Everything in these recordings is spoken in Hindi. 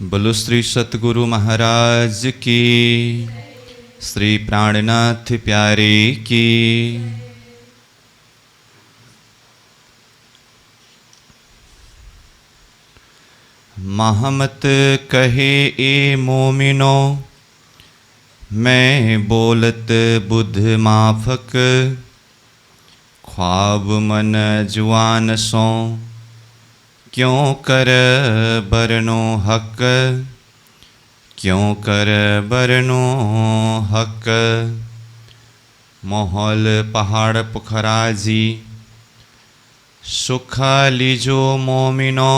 बोलो श्री सतगुरु महाराज की, श्री प्राणनाथ प्यारे की। महमत कहे ए मोमिनो, मैं बोलत बुध माफक। ख्वाब मन जुआन सो, क्यों कर बरनो हक। क्यों कर बरनो हक। मोहल पहाड़ पुखराजी, सुख लीजो मोमिनो।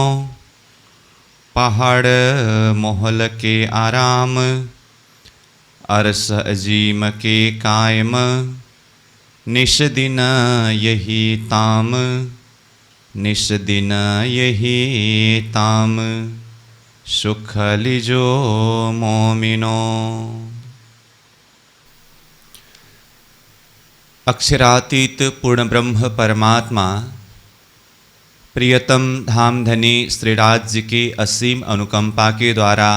पहाड़ मोहल के आराम, अरस अजीम के कायम। निश दिन यही ताम, निश दिन यही ताम। सुख लीजो मोमिनो। अक्षरातीत पूर्ण ब्रह्म परमात्मा प्रियतम धामधनी श्रीराज जी की असीम अनुकंपा के द्वारा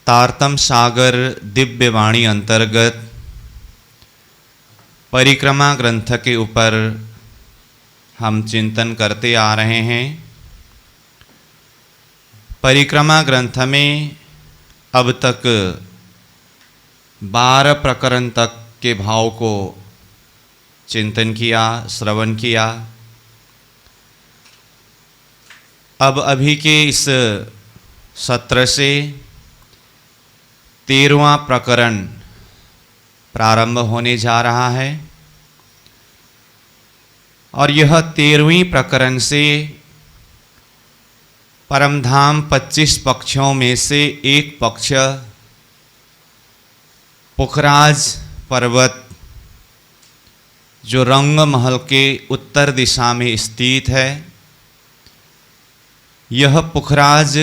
तारतम सागर दिव्य वाणी अंतर्गत परिक्रमा ग्रंथ के ऊपर हम चिंतन करते आ रहे हैं। परिक्रमा ग्रंथ में अब तक 12 प्रकरण तक के भाव को चिंतन किया, श्रवण किया। अब अभी के इस सत्र से 13वां प्रकरण प्रारंभ होने जा रहा है और यह 13वीं प्रकरण से परमधाम 25 पक्षों में से एक पक्ष पुखराज पर्वत जो रंग महल के उत्तर दिशा में स्थित है, यह पुखराज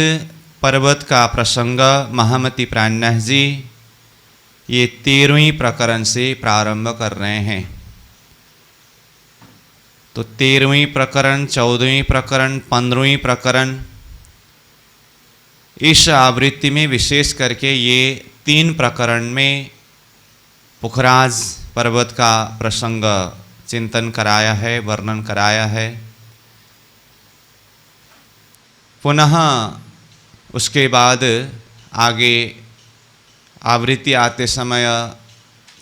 पर्वत का प्रसंग महामती प्राणनाथ जी ये 13वीं प्रकरण से प्रारंभ कर रहे हैं। तो 13वीं प्रकरण, 14वीं प्रकरण, 15वीं प्रकरण, इस आवृत्ति में विशेष करके ये 3 प्रकरण में पुखराज पर्वत का प्रसंग चिंतन कराया है, वर्णन कराया है। पुनः उसके बाद आगे आवृत्ति आते समय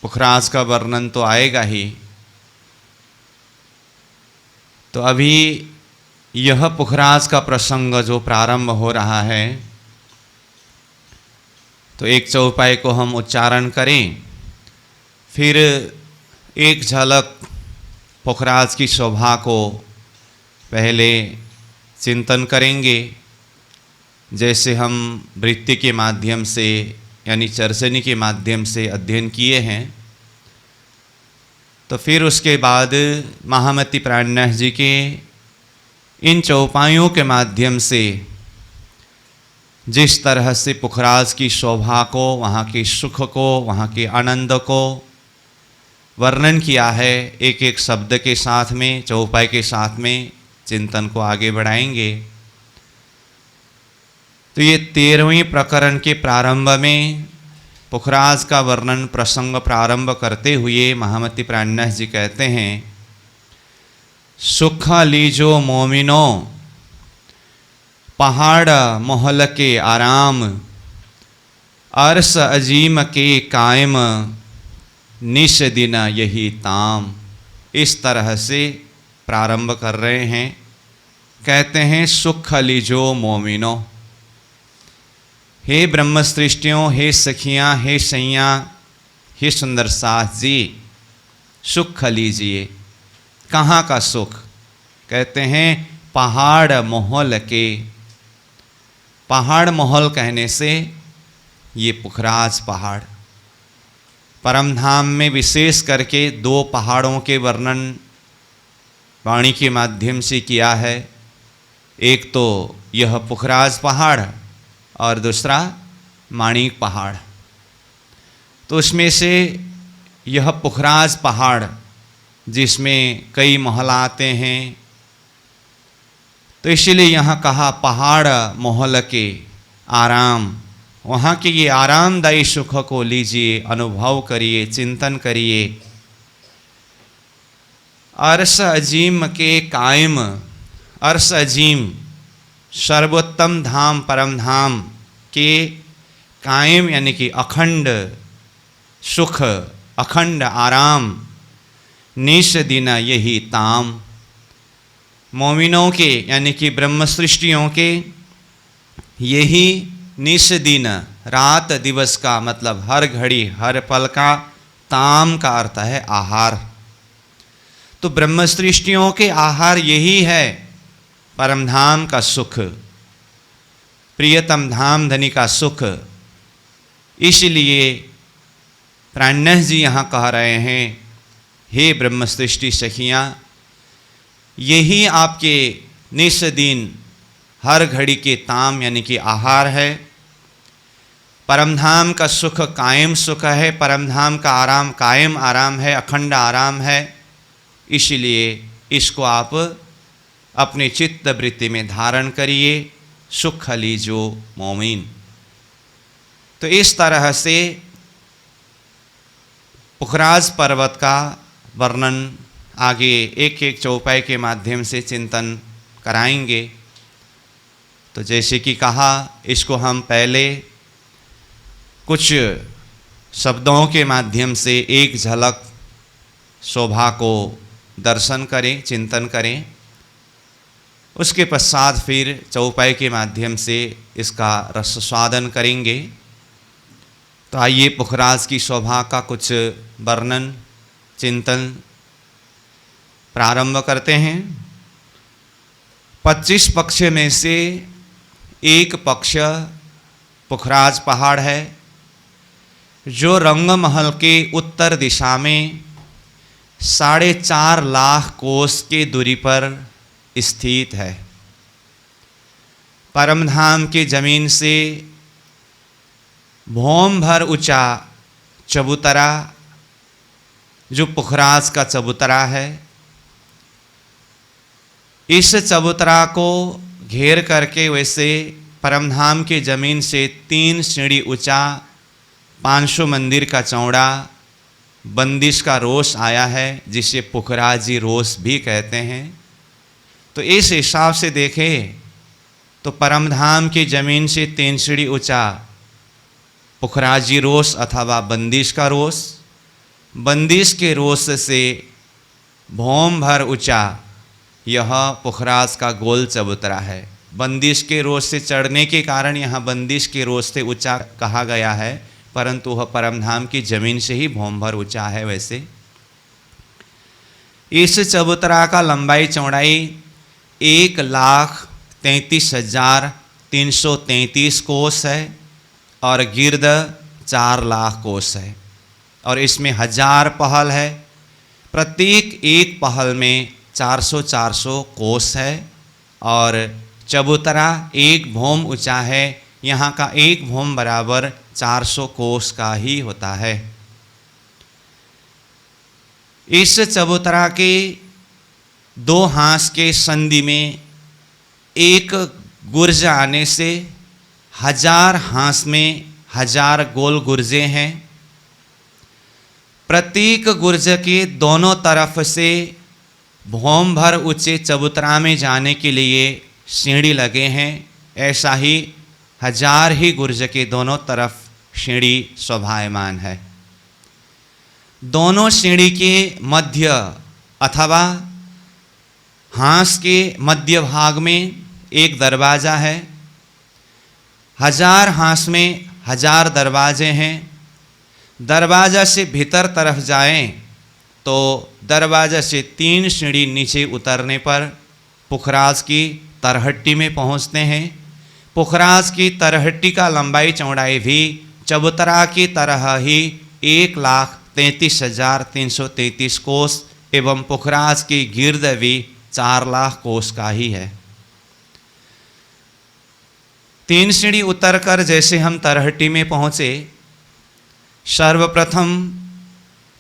पुखराज का वर्णन तो आएगा ही। तो अभी यह पुखराज का प्रसंग जो प्रारंभ हो रहा है, तो एक चौपाई को हम उच्चारण करें, फिर एक झलक पुखराज की शोभा को पहले चिंतन करेंगे। जैसे हम वृत्ति के माध्यम से यानी चर्चनी के माध्यम से अध्ययन किए हैं, तो फिर उसके बाद महामती प्राणनाथ जी के इन चौपाइयों के माध्यम से जिस तरह से पुखराज की शोभा को, वहाँ के सुख को, वहाँ के आनंद को वर्णन किया है, एक एक शब्द के साथ में, चौपाई के साथ में चिंतन को आगे बढ़ाएंगे। तो ये 13वीं प्रकरण के प्रारंभ में पुखराज का वर्णन प्रसंग प्रारंभ करते हुए महामती प्राणनाथ जी कहते हैं, सुख लीजो मोमिनो। पहाड़ मोहल के आराम, अरस अजीम के कायम। निश दिन यही ताम। इस तरह से प्रारंभ कर रहे हैं। कहते हैं, सुख लीजो मोमिनो। हे ब्रह्म सृष्टियों, हे सखियाँ, हे सैयाँ, हे सुंदर साथ जी, सुख लीजिए। कहाँ का सुख? कहते हैं पहाड़ मोहल के। पहाड़ मोहल कहने से ये पुखराज पहाड़, परमधाम में विशेष करके 2 पहाड़ों के वर्णन वाणी के माध्यम से किया है। एक तो यह पुखराज पहाड़ और दूसरा माणिक पहाड़। तो उसमें से यह पुखराज पहाड़ जिसमें कई महल आते हैं, तो इसीलिए यहाँ कहा पहाड़ मोहल के आराम, वहाँ के ये आरामदायी सुख को लीजिए, अनुभव करिए, चिंतन करिए। अर्श अजीम के कायम, अर्श अजीम सर्वोत्तम धाम परम धाम के कायम यानी कि अखंड सुख, अखंड आराम, निश दिन यही ताम। मोमिनों के यानी कि ब्रह्म सृष्टियों के यही निश दिन, रात दिवस का मतलब हर घड़ी हर पल का, ताम का अर्थ है आहार। तो ब्रह्म सृष्टियों के आहार यही है परम धाम का सुख, प्रियतम धाम धनी का सुख। इसलिए प्राणनाथ जी यहाँ कह रहे हैं, हे ब्रह्म सृष्टि सखियाँ, यही आपके निस दिन हर घड़ी के ताम यानी कि आहार है। परम धाम का सुख कायम सुख है, परम धाम का आराम कायम आराम है, अखंड आराम है। इसलिए इसको आप अपने चित्त वृत्ति में धारण करिए, सुख लीजो मोमिन। तो इस तरह से पुखराज पर्वत का वर्णन आगे एक एक चौपाई के माध्यम से चिंतन कराएंगे। तो जैसे कि कहा, इसको हम पहले कुछ शब्दों के माध्यम से एक झलक शोभा को दर्शन करें, चिंतन करें। उसके पश्चात फिर चौपाई के माध्यम से इसका रस स्वादन करेंगे। तो आइए पुखराज की शोभा का कुछ वर्णन चिंतन प्रारंभ करते हैं। 25 पक्ष में से एक पक्ष पुखराज पहाड़ है, जो रंगमहल के उत्तर दिशा में 4.5 लाख कोस की दूरी पर स्थित है। परमधाम की जमीन से भौम भर ऊंचा चबूतरा, जो पुखराज का चबूतरा है, इस चबूतरा को घेर करके वैसे परमधाम की जमीन से 3 सीढ़ी ऊंचा 500 मंदिर का चौड़ा बंदिश का रोष आया है, जिसे पुखराजी रोष भी कहते हैं। तो इस हिसाब से देखें तो परमधाम की जमीन से 3 सीढ़ी ऊंचा पुखराजी रोष अथवा बंदिश का रोष, बंदिश के रोष से भौम भर ऊंचा यह पुखराज का गोल चबूतरा है। बंदिश के रोष से चढ़ने के कारण यहाँ बंदिश के रोष से ऊंचा कहा गया है, परंतु वह परमधाम की जमीन से ही भौम भर ऊंचा है। वैसे इस चबूतरा का लंबाई चौड़ाई 1,33,333 कोस है और गिर्द 4 लाख कोस है, और इसमें 1000 पहल है। प्रत्येक एक पहल में 400-400 कोस है, और चबूतरा एक भौम ऊंचा है। यहाँ का एक भौम बराबर 400 कोस का ही होता है। इस चबूतरा के 2 हांस के संधि में एक गुर्ज आने से 1000 हांस में 1000 गोल गुर्जे हैं। प्रत्येक गुर्ज के दोनों तरफ से भौम भर ऊंचे चबूतरा में जाने के लिए सीढ़ी लगे हैं। ऐसा ही 1000 ही गुर्ज के दोनों तरफ सीढ़ी शोभायमान है। दोनों सीढ़ी के मध्य अथवा हांस के मध्य भाग में एक दरवाज़ा है। 1000 हांस में 1000 दरवाजे हैं। दरवाज़ा से भीतर तरफ जाएं तो दरवाज़ा से 3 सीढ़ी नीचे उतरने पर पुखराज की तरहट्टी में पहुंचते हैं। पुखराज की तरहट्टी का लंबाई चौड़ाई भी चबूतरा की तरह ही 1,33,333 कोस एवं पुखराज की गिर्द भी 4 लाख कोस का ही है। 3 सीढ़ी उतरकर जैसे हम तरहट्टी में पहुँचे, सर्वप्रथम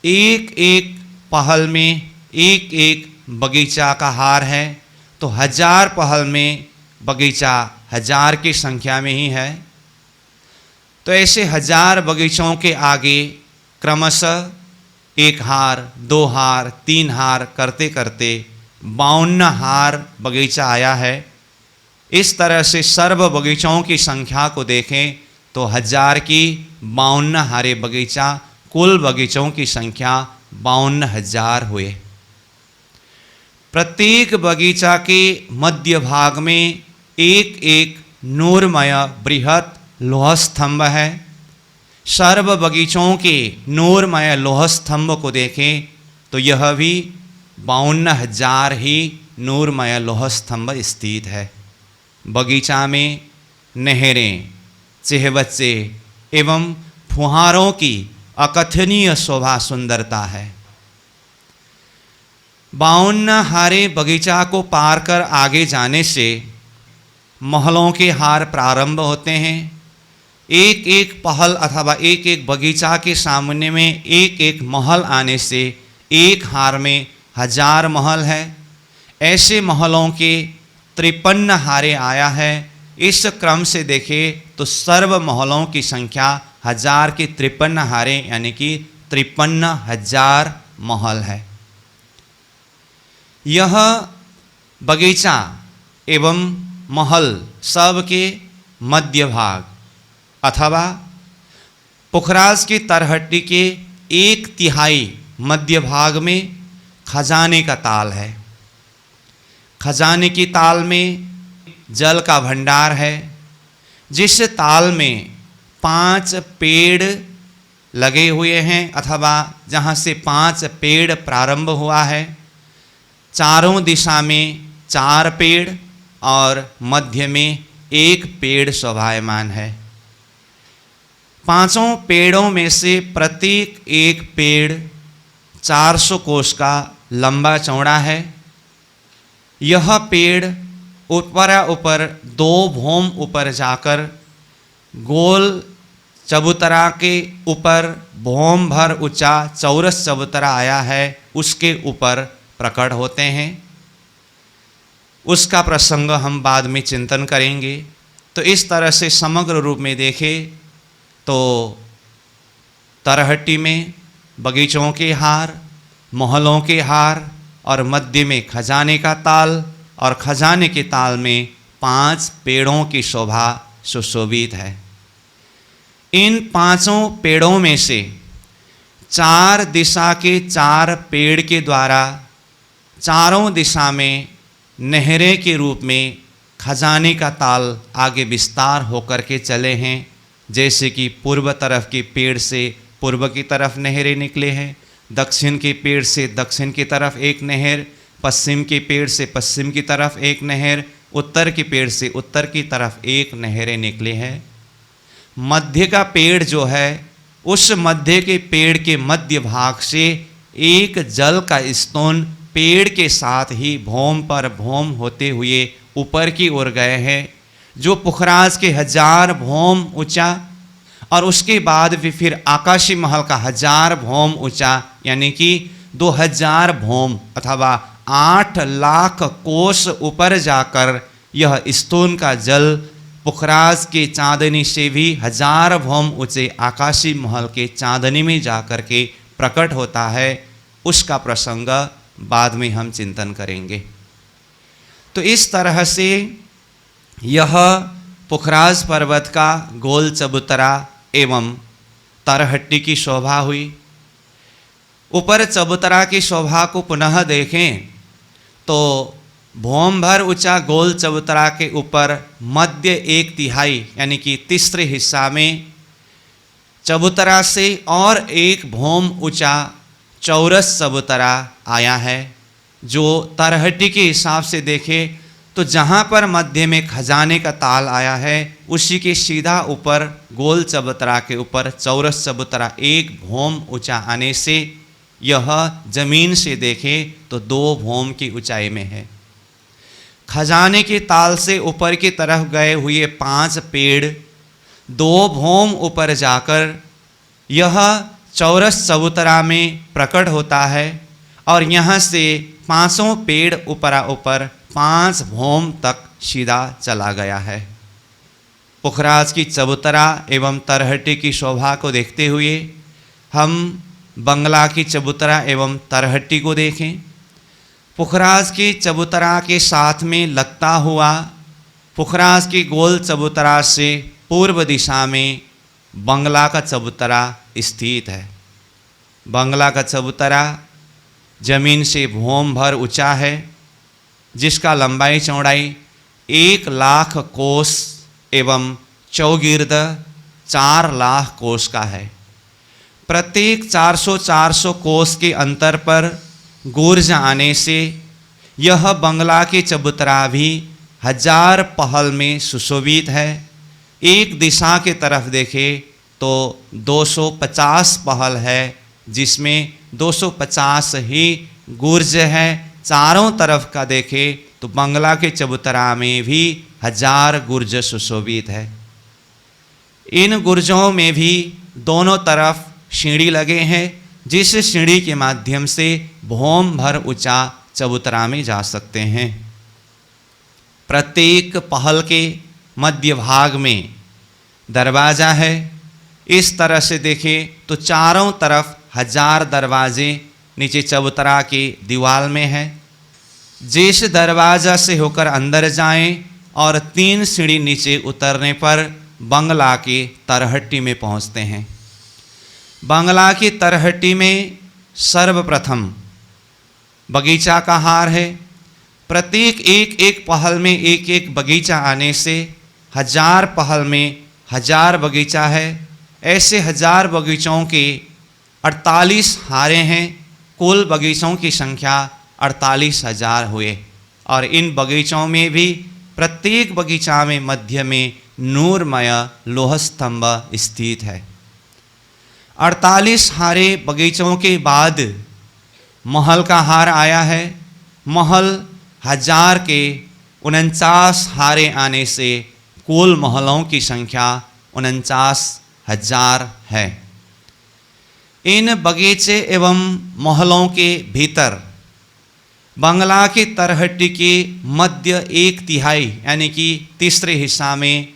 एक एक पहल में एक एक बगीचा का हार है। तो 1000 पहल में बगीचा 1000 की संख्या में ही है। तो ऐसे 1000 बगीचों के आगे क्रमशः 1 हार, 2 हार, 3 हार करते करते 52 हार बगीचा आया है। इस तरह से सर्व बगीचों की संख्या को देखें तो 1000 की 52 हारे बगीचा, कुल बगीचों की संख्या 52,000 हुए। प्रत्येक बगीचा के मध्य भाग में एक एक नूरमय बृहत लोह स्तंभ है। सर्व बगीचों के नूरमय लोह स्तंभ को देखें तो यह भी 52,000 ही नूरमय लोह स्तंभ स्थित है। बगीचा में नहरें, चेहबच्चे एवं फुहारों की अकथनीय शोभा सुंदरता है। 52 हारे बगीचा को पार कर आगे जाने से महलों के हार प्रारंभ होते हैं। एक एक पहल अथवा एक एक बगीचा के सामने में एक एक महल आने से एक हार में 1000 महल है। ऐसे महलों के 53 हारे आया है। इस क्रम से देखें तो सर्व महलों की संख्या 1000 के 53 हारे यानी कि 53,000 महल है। यह बगीचा एवं महल सब के मध्य भाग अथवा पुखराज की तरहट्टी के 1/3 मध्य भाग में खजाने का ताल है। खजाने की ताल में जल का भंडार है, जिस ताल में 5 पेड़ लगे हुए हैं अथवा जहाँ से 5 पेड़ प्रारंभ हुआ है। चारों दिशा में 4 पेड़ और मध्य में 1 पेड़ शोभायमान है। 5 पेड़ों में से प्रत्येक एक पेड़ 400 कोस का लंबा चौड़ा है। यह पेड़ ऊपर 2 भौम ऊपर जाकर गोल चबूतरा के ऊपर भौम भर ऊंचा चौरस चबूतरा आया है, उसके ऊपर प्रकट होते हैं। उसका प्रसंग हम बाद में चिंतन करेंगे। तो इस तरह से समग्र रूप में देखें तो तरहट्टी में बगीचों के हार, महलों के हार और मध्य में खजाने का ताल और खजाने के ताल में 5 पेड़ों की शोभा सुशोभित है। इन 5 पेड़ों में से 4 दिशा के 4 पेड़ के द्वारा चारों दिशा में नहरें के रूप में खजाने का ताल आगे विस्तार होकर के चले हैं। जैसे कि पूर्व तरफ के पेड़ से पूर्व की तरफ नहरें निकले हैं, दक्षिण के पेड़ से दक्षिण की तरफ एक नहर, पश्चिम के पेड़ से पश्चिम की तरफ एक नहर, उत्तर के पेड़ से उत्तर की तरफ एक नहरें निकले हैं। मध्य का पेड़ जो है, उस मध्य के पेड़ के मध्य भाग से एक जल का स्तोन पेड़ के साथ ही भौम पर भौम होते हुए ऊपर की ओर गए हैं, जो पुखराज के 1000 भौम ऊंचा और उसके बाद भी फिर आकाशी महल का 1000 भौम ऊंचा यानी कि 2000 भौम अथवा 8 लाख कोस ऊपर जाकर यह स्तोन का जल पुखराज के चांदनी से भी 1000 भौम ऊंचे आकाशी महल के चांदनी में जाकर के प्रकट होता है। उसका प्रसंग बाद में हम चिंतन करेंगे। तो इस तरह से यह पुखराज पर्वत का गोल चबूतरा एवं तरहट्टी की शोभा हुई। ऊपर चबूतरा की शोभा को पुनः देखें तो भौम भर ऊंचा गोल चबूतरा के ऊपर मध्य 1/3 यानी कि तीसरे हिस्सा में चबूतरा से और एक भौम ऊंचा चौरस चबूतरा आया है, जो तरहट्टी के हिसाब से देखें तो जहाँ पर मध्य में खजाने का ताल आया है उसी के सीधा ऊपर गोल चबूतरा के ऊपर चौरस चबूतरा एक भौम ऊंचा आने से यह जमीन से देखें तो 2 भौम की ऊंचाई में है। खजाने के ताल से ऊपर की तरफ गए हुए 5 पेड़ 2 भौम ऊपर जाकर यह चौरस चबूतरा में प्रकट होता है और यहाँ से 500 पेड़ ऊपरा ऊपर 5 भौम तक सीधा चला गया है। पुखराज की चबूतरा एवं तरहटी की शोभा को देखते हुए हम बंगला की चबूतरा एवं तरहटी को देखें। पुखराज की चबूतरा के साथ में लगता हुआ पुखराज की गोल चबूतरा से पूर्व दिशा में बंगला का चबूतरा स्थित है। बंगला का चबूतरा जमीन से भौम भर ऊंचा है, जिसका लंबाई चौड़ाई 1,00,000 कोस एवं चौगिर्द 4,00,000 कोस का है। प्रत्येक 400 कोस के अंतर पर गुर्ज आने से यह बंगला के चबूतरा भी 1000 पहल में सुशोभित है। एक दिशा के तरफ देखें तो 250 पहल है, जिसमें 250 ही गुर्ज है। चारों तरफ का देखें तो बंगला के चबूतरा में भी 1000 गुर्ज सुशोभित है। इन गुर्जों में भी दोनों तरफ सीढ़ी लगे हैं, जिस सीढ़ी के माध्यम से भौम भर ऊंचा चबूतरा में जा सकते हैं। प्रत्येक पहल के मध्य भाग में दरवाज़ा है। इस तरह से देखें तो चारों तरफ 1000 दरवाजे नीचे चबूतरा की दीवार में है। जिस दरवाज़ा से होकर अंदर जाएं और 3 सीढ़ी नीचे उतरने पर बंगला की तरहट्टी में पहुंचते हैं। बंगला की तरहट्टी में सर्वप्रथम बगीचा का हार है। प्रत्येक एक पहल में एक बगीचा आने से 1000 पहल में 1000 बगीचा है। ऐसे 1000 बगीचों के 48 हारे हैं। कुल बगीचों की संख्या 48,000 हुए। और इन बगीचों में भी प्रत्येक बगीचा में मध्य में नूरमय लोह स्तंभ स्थित है। 48 हारे बगीचों के बाद महल का हार आया है। महल 1000 के 49 हारे आने से कुल महलों की संख्या 49,000 है। इन बगीचे एवं महलों के भीतर बंगला की तरहट्टी के मध्य 1/3 यानी कि तीसरे हिस्सा में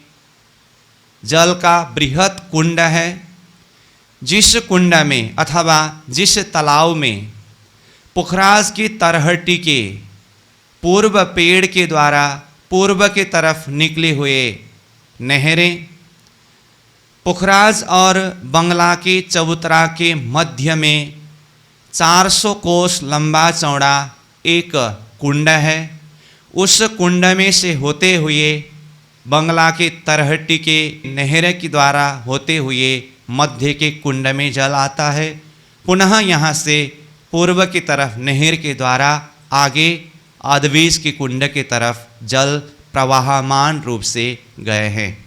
जल का बृहत कुंड है। जिस कुंड में अथवा जिस तालाब में पुखराज की तरहट्टी के पूर्व पेड़ के द्वारा पूर्व की तरफ निकले हुए नहरें पुखराज और बंगला के चबूतरा के मध्य में 400 कोस लंबा चौड़ा एक कुंड है। उस कुंड में से होते हुए बंगला के तरहट्टी के नहर के द्वारा होते हुए मध्य के कुंड में जल आता है। पुनः यहाँ से पूर्व की तरफ नहर के द्वारा आगे आदवीज के कुंड की तरफ जल प्रवाहमान रूप से गए हैं।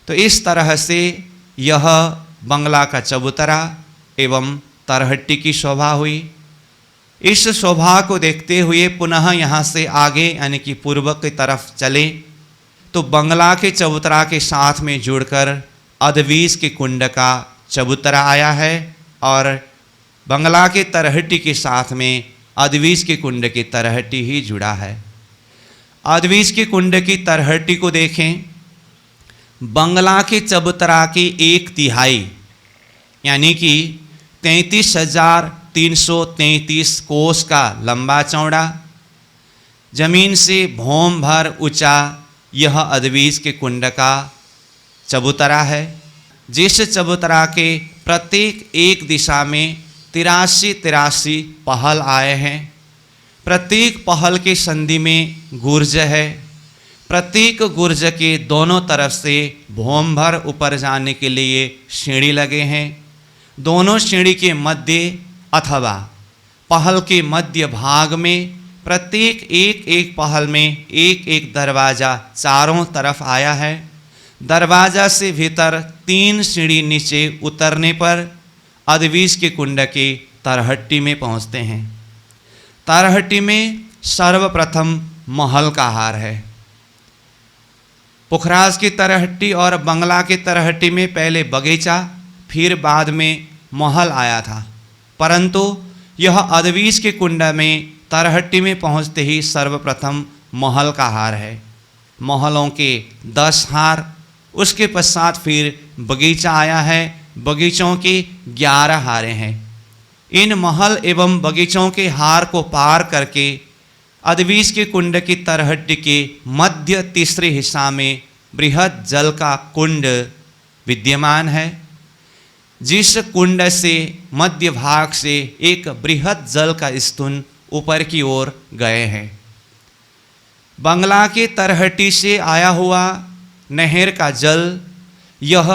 तो इस तरह से यह बंगला का चबूतरा एवं तरहट्टी की शोभा हुई। इस शोभा को देखते हुए पुनः यहाँ से आगे यानी कि पूर्व की तरफ चले तो बंगला के चबूतरा के साथ में जुड़कर अदवीज के कुंड का चबूतरा आया है और बंगला के तरहट्टी के साथ में अदवीज के कुंड की तरहट्टी ही जुड़ा है। अदवीज के कुंड की तरहट्टी को देखें। बंगला के चबूतरा की 1/3 यानी कि 33,333 कोस का लंबा चौड़ा जमीन से भौम भर ऊंचा यह अदवीज के कुंड का चबूतरा है। जिस चबूतरा के प्रत्येक एक दिशा में 83 पहल आए हैं। प्रत्येक पहल के संधि में गुर्ज है। प्रत्येक गुर्ज के दोनों तरफ से भौम भर ऊपर जाने के लिए सीढ़ी लगे हैं। दोनों सीढ़ी के मध्य अथवा पहल के मध्य भाग में प्रत्येक एक पहल में एक दरवाज़ा चारों तरफ आया है। दरवाज़ा से भीतर 3 सीढ़ी नीचे उतरने पर अदवीज के कुंड के तरहट्टी में पहुँचते हैं। तरहट्टी में सर्वप्रथम महल का हार है। पुखराज की तरहट्टी और बंगला की तरहट्टी में पहले बगीचा फिर बाद में महल आया था, परंतु यह अदवीज के कुंड में तरहट्टी में पहुँचते ही सर्वप्रथम महल का हार है, महलों के 10 हार। उसके पश्चात फिर बगीचा आया है, बगीचों के 11 हारें हैं। इन महल एवं बगीचों के हार को पार करके अदवीस के कुंड की तरहट्टी के मध्य तीसरे हिस्सा में बृहद जल का कुंड विद्यमान है, जिस कुंड से मध्य भाग से एक बृहद जल का स्तून ऊपर की ओर गए हैं। बंगला के तरहट्टी से आया हुआ नहर का जल यह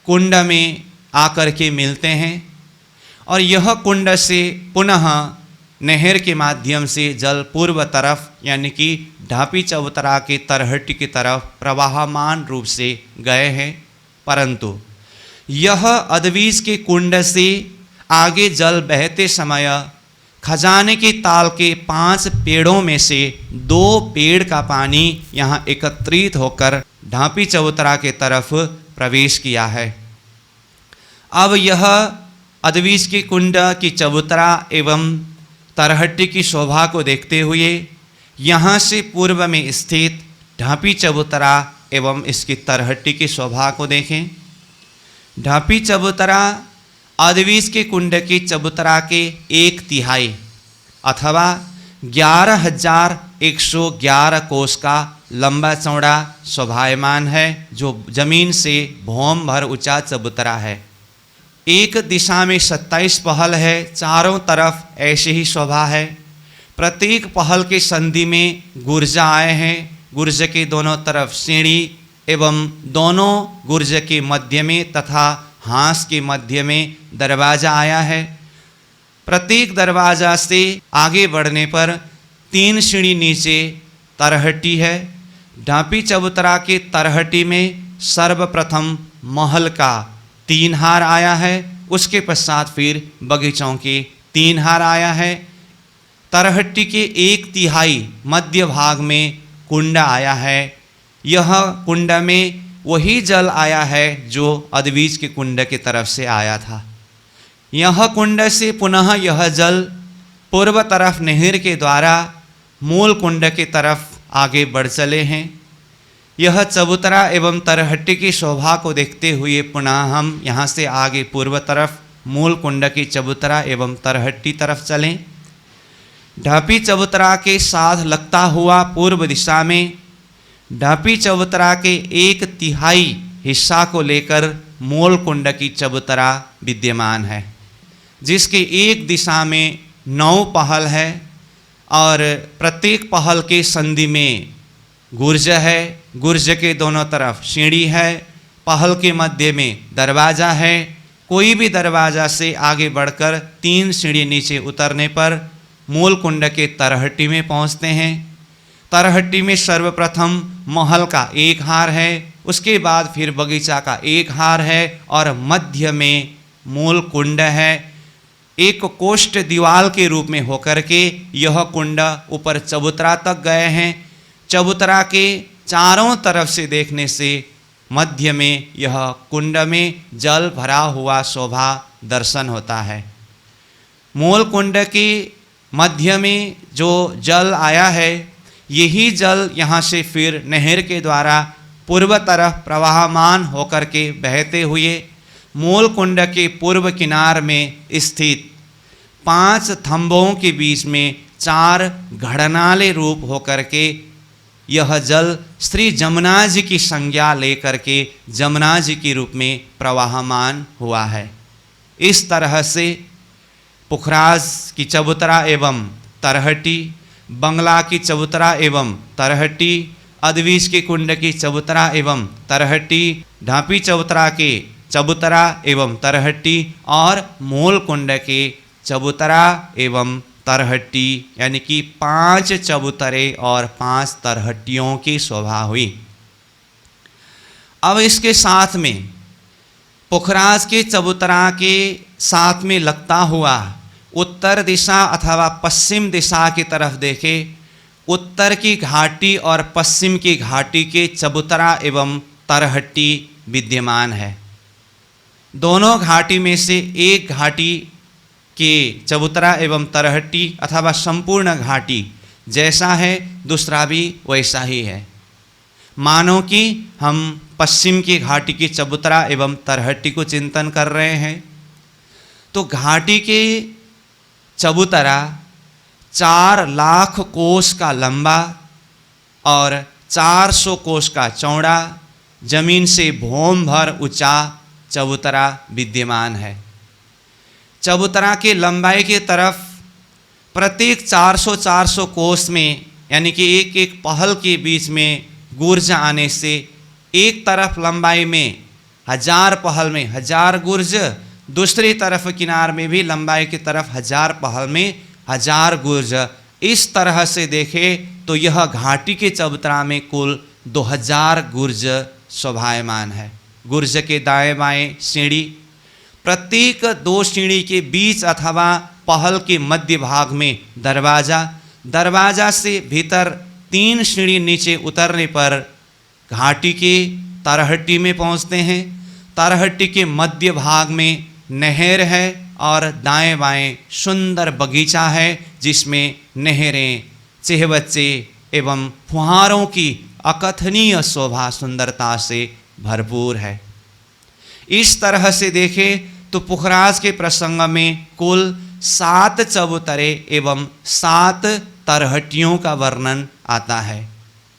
कुंड में आकर के मिलते हैं और यह कुंड से पुनः नहर के माध्यम से जल पूर्व तरफ यानी कि ढापी चबूतरा के तरहट्टी की तरफ प्रवाहमान रूप से गए हैं। परंतु यह अदवीस के कुंड से आगे जल बहते समय खजाने की ताल के 5 पेड़ों में से 2 पेड़ का पानी यहाँ एकत्रित होकर ढापी चबूतरा के तरफ प्रवेश किया है। अब यह अदवीस के कुंड की चबूतरा एवं तरहट्टी की शोभा को देखते हुए यहाँ से पूर्व में स्थित ढापी चबूतरा एवं इसकी तरहट्टी की शोभा को देखें। ढापी चबूतरा अदवीस के कुंड की चबूतरा के 1/3 अथवा 11,111 कोस का लंबा चौड़ा शोभायमान है, जो जमीन से भौम भर ऊंचा चबूतरा है। एक दिशा में 27 पहल है, चारों तरफ ऐसे ही शोभा है। प्रत्येक पहल के संधि में गुर्जा आए हैं, गुर्ज के दोनों तरफ सीढ़ी एवं दोनों गुर्ज के मध्य में तथा हांस के मध्य में दरवाज़ा आया है। प्रत्येक दरवाज़ा से आगे बढ़ने पर 3 सीढ़ी नीचे तरहट्टी है। ढापी चबूतरा के तरहट्टी में सर्वप्रथम महल का 3 हार आया है, उसके पश्चात फिर बगीचों के 3 हार आया है। तरहट्टी के 1/3 मध्य भाग में कुंड आया है। यह कुंड में वही जल आया है जो अदवीस के कुंड की तरफ से आया था। यह कुंड से पुनः यह जल पूर्व तरफ नहर के द्वारा मूल कुंड की तरफ आगे बढ़ चले हैं। यह चबूतरा एवं तरहट्टी की शोभा को देखते हुए पुनः हम यहाँ से आगे पूर्व तरफ मूल कुंड की चबूतरा एवं तरहट्टी तरफ चलें। ढापी चबूतरा के साथ लगता हुआ पूर्व दिशा में ढापी चबूतरा के 1/3 हिस्सा को लेकर मूल कुंड की चबूतरा विद्यमान है, जिसके एक दिशा में 9 पहल है और प्रत्येक पहल के संधि में गुर्ज है। गुर्ज के दोनों तरफ सीढ़ी है। पहल के मध्य में दरवाज़ा है। कोई भी दरवाज़ा से आगे बढ़कर 3 सीढ़ी नीचे उतरने पर मूल कुंड के तरहट्टी में पहुँचते हैं। तरहट्टी में सर्वप्रथम महल का 1 हार है, उसके बाद फिर बगीचा का 1 हार है और मध्य में मूल कुंड है। एक कोष्ठ दीवाल के रूप में होकर के यह कुंड ऊपर चबूतरा तक गए हैं। चबूतरा के चारों तरफ से देखने से मध्य में यह कुंड में जल भरा हुआ शोभा दर्शन होता है। मूल कुंड के मध्य में जो जल आया है, यही जल यहाँ से फिर नहर के द्वारा पूर्व तरफ प्रवाहमान होकर के बहते हुए मूल कुंड के पूर्व किनार में स्थित 5 थंबों के बीच में 4 घड़नाले रूप होकर के यह जल श्री जमुना जी की संज्ञा लेकर के जमुना जी के रूप में प्रवाहमान हुआ है। इस तरह से पुखराज की चबूतरा एवं तरहट्टी, बंगला की चबूतरा एवं तरहट्टी, अदवीस के कुंड की चबूतरा एवं तरहट्टी, ढापी चबूतरा के चबूतरा एवं तरहट्टी और मूल कुंड के चबूतरा एवं तरहट्टी, यानी कि 5 चबूतरे और 5 तरहट्टियों की शोभा हुई। अब इसके साथ में पुखराज के चबूतरा के साथ में लगता हुआ उत्तर दिशा अथवा पश्चिम दिशा की तरफ देखे, उत्तर की घाटी और पश्चिम की घाटी के चबूतरा एवं तरहट्टी विद्यमान है। दोनों घाटी में से एक घाटी कि चबूतरा एवं तरहट्टी अथवा संपूर्ण घाटी जैसा है दूसरा भी वैसा ही है। मानो कि हम पश्चिम की घाटी की चबूतरा एवं तरहट्टी को चिंतन कर रहे हैं, तो घाटी के चबूतरा 4 लाख कोस का लंबा और 400 कोस का चौड़ा, जमीन से भौम भर ऊंचा चबूतरा विद्यमान है। चबूतरा के लंबाई की तरफ प्रत्येक 400 कोस में, यानी कि एक एक पहल के बीच में गुर्ज आने से एक तरफ लंबाई में 1000 पहल में 1000 गुर्ज, दूसरी तरफ किनार में भी लंबाई की तरफ 1000 पहल में 1000 गुर्ज। इस तरह से देखें तो यह घाटी के चबूतरा में कुल 2000 गुर्ज शोभायमान है। गुर्ज के दाएं बाएं सीढ़ी, प्रत्येक 2 सीढ़ी के बीच अथवा पहल के मध्य भाग में दरवाज़ा, दरवाज़ा से भीतर 3 सीढ़ी नीचे उतरने पर घाटी के तरहट्टी में पहुंचते हैं। तरहट्टी के मध्य भाग में नहर है और दाएं बाएं सुंदर बगीचा है, जिसमें नहरें, चेहबच्चे एवं फुहारों की अकथनीय शोभा सुंदरता से भरपूर है। इस तरह से देखें तो पुखराज के प्रसंग में कुल 7 चबूतरे एवं 7 तरहट्टियों का वर्णन आता है।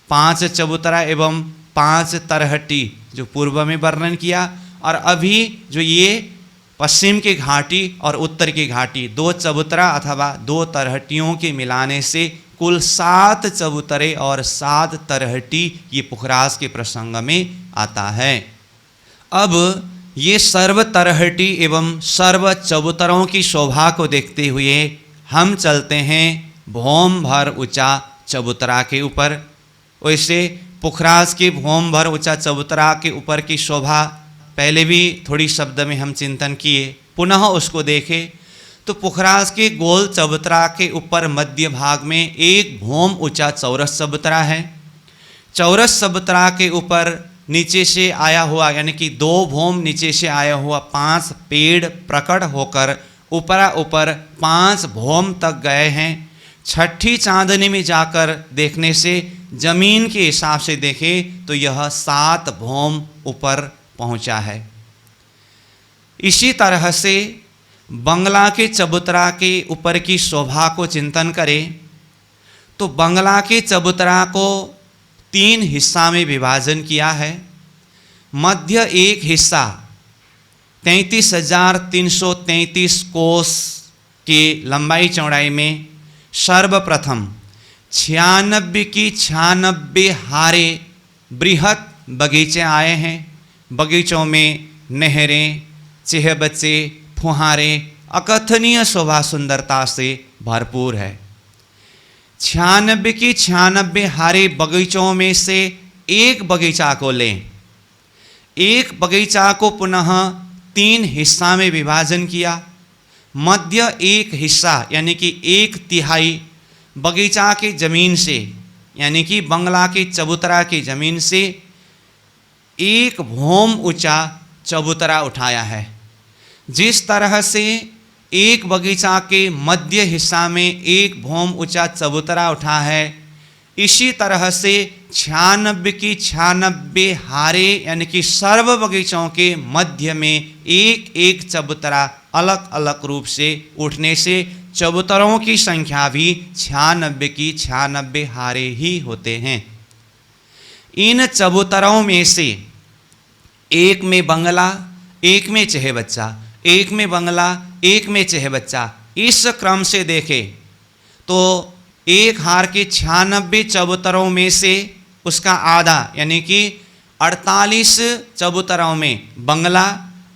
5 चबूतरा एवं 5 तरहट्टी जो पूर्व में वर्णन किया, और अभी जो ये पश्चिम की घाटी और उत्तर की घाटी 2 चबूतरा अथवा 2 तरहट्टियों के मिलाने से कुल 7 चबूतरे और 7 तरहट्टी ये पुखराज के प्रसंग में आता है। अब ये सर्व तरहट्टी एवं सर्व चबूतरों की शोभा को देखते हुए हम चलते हैं भौम भर ऊंचा चबूतरा के ऊपर। वैसे पुखराज के भौम भर ऊंचा चबूतरा के ऊपर की शोभा पहले भी थोड़ी शब्द में हम चिंतन किए, पुनः उसको देखें तो पुखराज के गोल चबूतरा के ऊपर मध्य भाग में एक भौम ऊंचा चौरस चबूतरा है। चौरस चबूतरा के ऊपर नीचे से आया हुआ, यानी कि 2 भौम नीचे से आया हुआ 5 पेड़ प्रकट होकर ऊपर 5 भौम तक गए हैं। छठी चांदनी में जाकर देखने से जमीन के हिसाब से देखें तो यह 7 भौम ऊपर पहुंचा है। इसी तरह से बंगला के चबूतरा के ऊपर की शोभा को चिंतन करें तो बंगला के चबूतरा को 3 हिस्सा में विभाजन किया है। मध्य एक हिस्सा 33,333 कोस की लंबाई चौड़ाई में सर्वप्रथम 96 की 96 हारे बृहत बगीचे आए हैं। बगीचों में नहरें, चेहबच्चे, फुहारे अकथनीय शोभा सुंदरता से भरपूर है। 96 की 96 हारे बगीचों में से एक बगीचा को लें। एक बगीचा को पुनः 3 हिस्सा में विभाजन किया। मध्य एक हिस्सा यानी कि 1/3 बगीचा की जमीन से, यानी कि बंगला के चबूतरा की जमीन से 1 भौम ऊंचा चबूतरा उठाया है। जिस तरह से एक बगीचा के मध्य हिस्सा में 1 भौम ऊंचा चबूतरा उठा है, इसी तरह से 96 की 96 हारे यानी कि सर्व बगीचों के मध्य में एक एक चबूतरा अलग अलग रूप से उठने से चबूतरों की संख्या भी 96 की 96 हारे ही होते हैं। इन चबूतरों में से एक में बंगला, एक में चेहबच्चा, एक में बंगला, एक में चेहबच्चा, इस क्रम से देखें तो एक हार के 96 चबूतरों में से उसका आधा यानी कि 48 चबूतरों में बंगला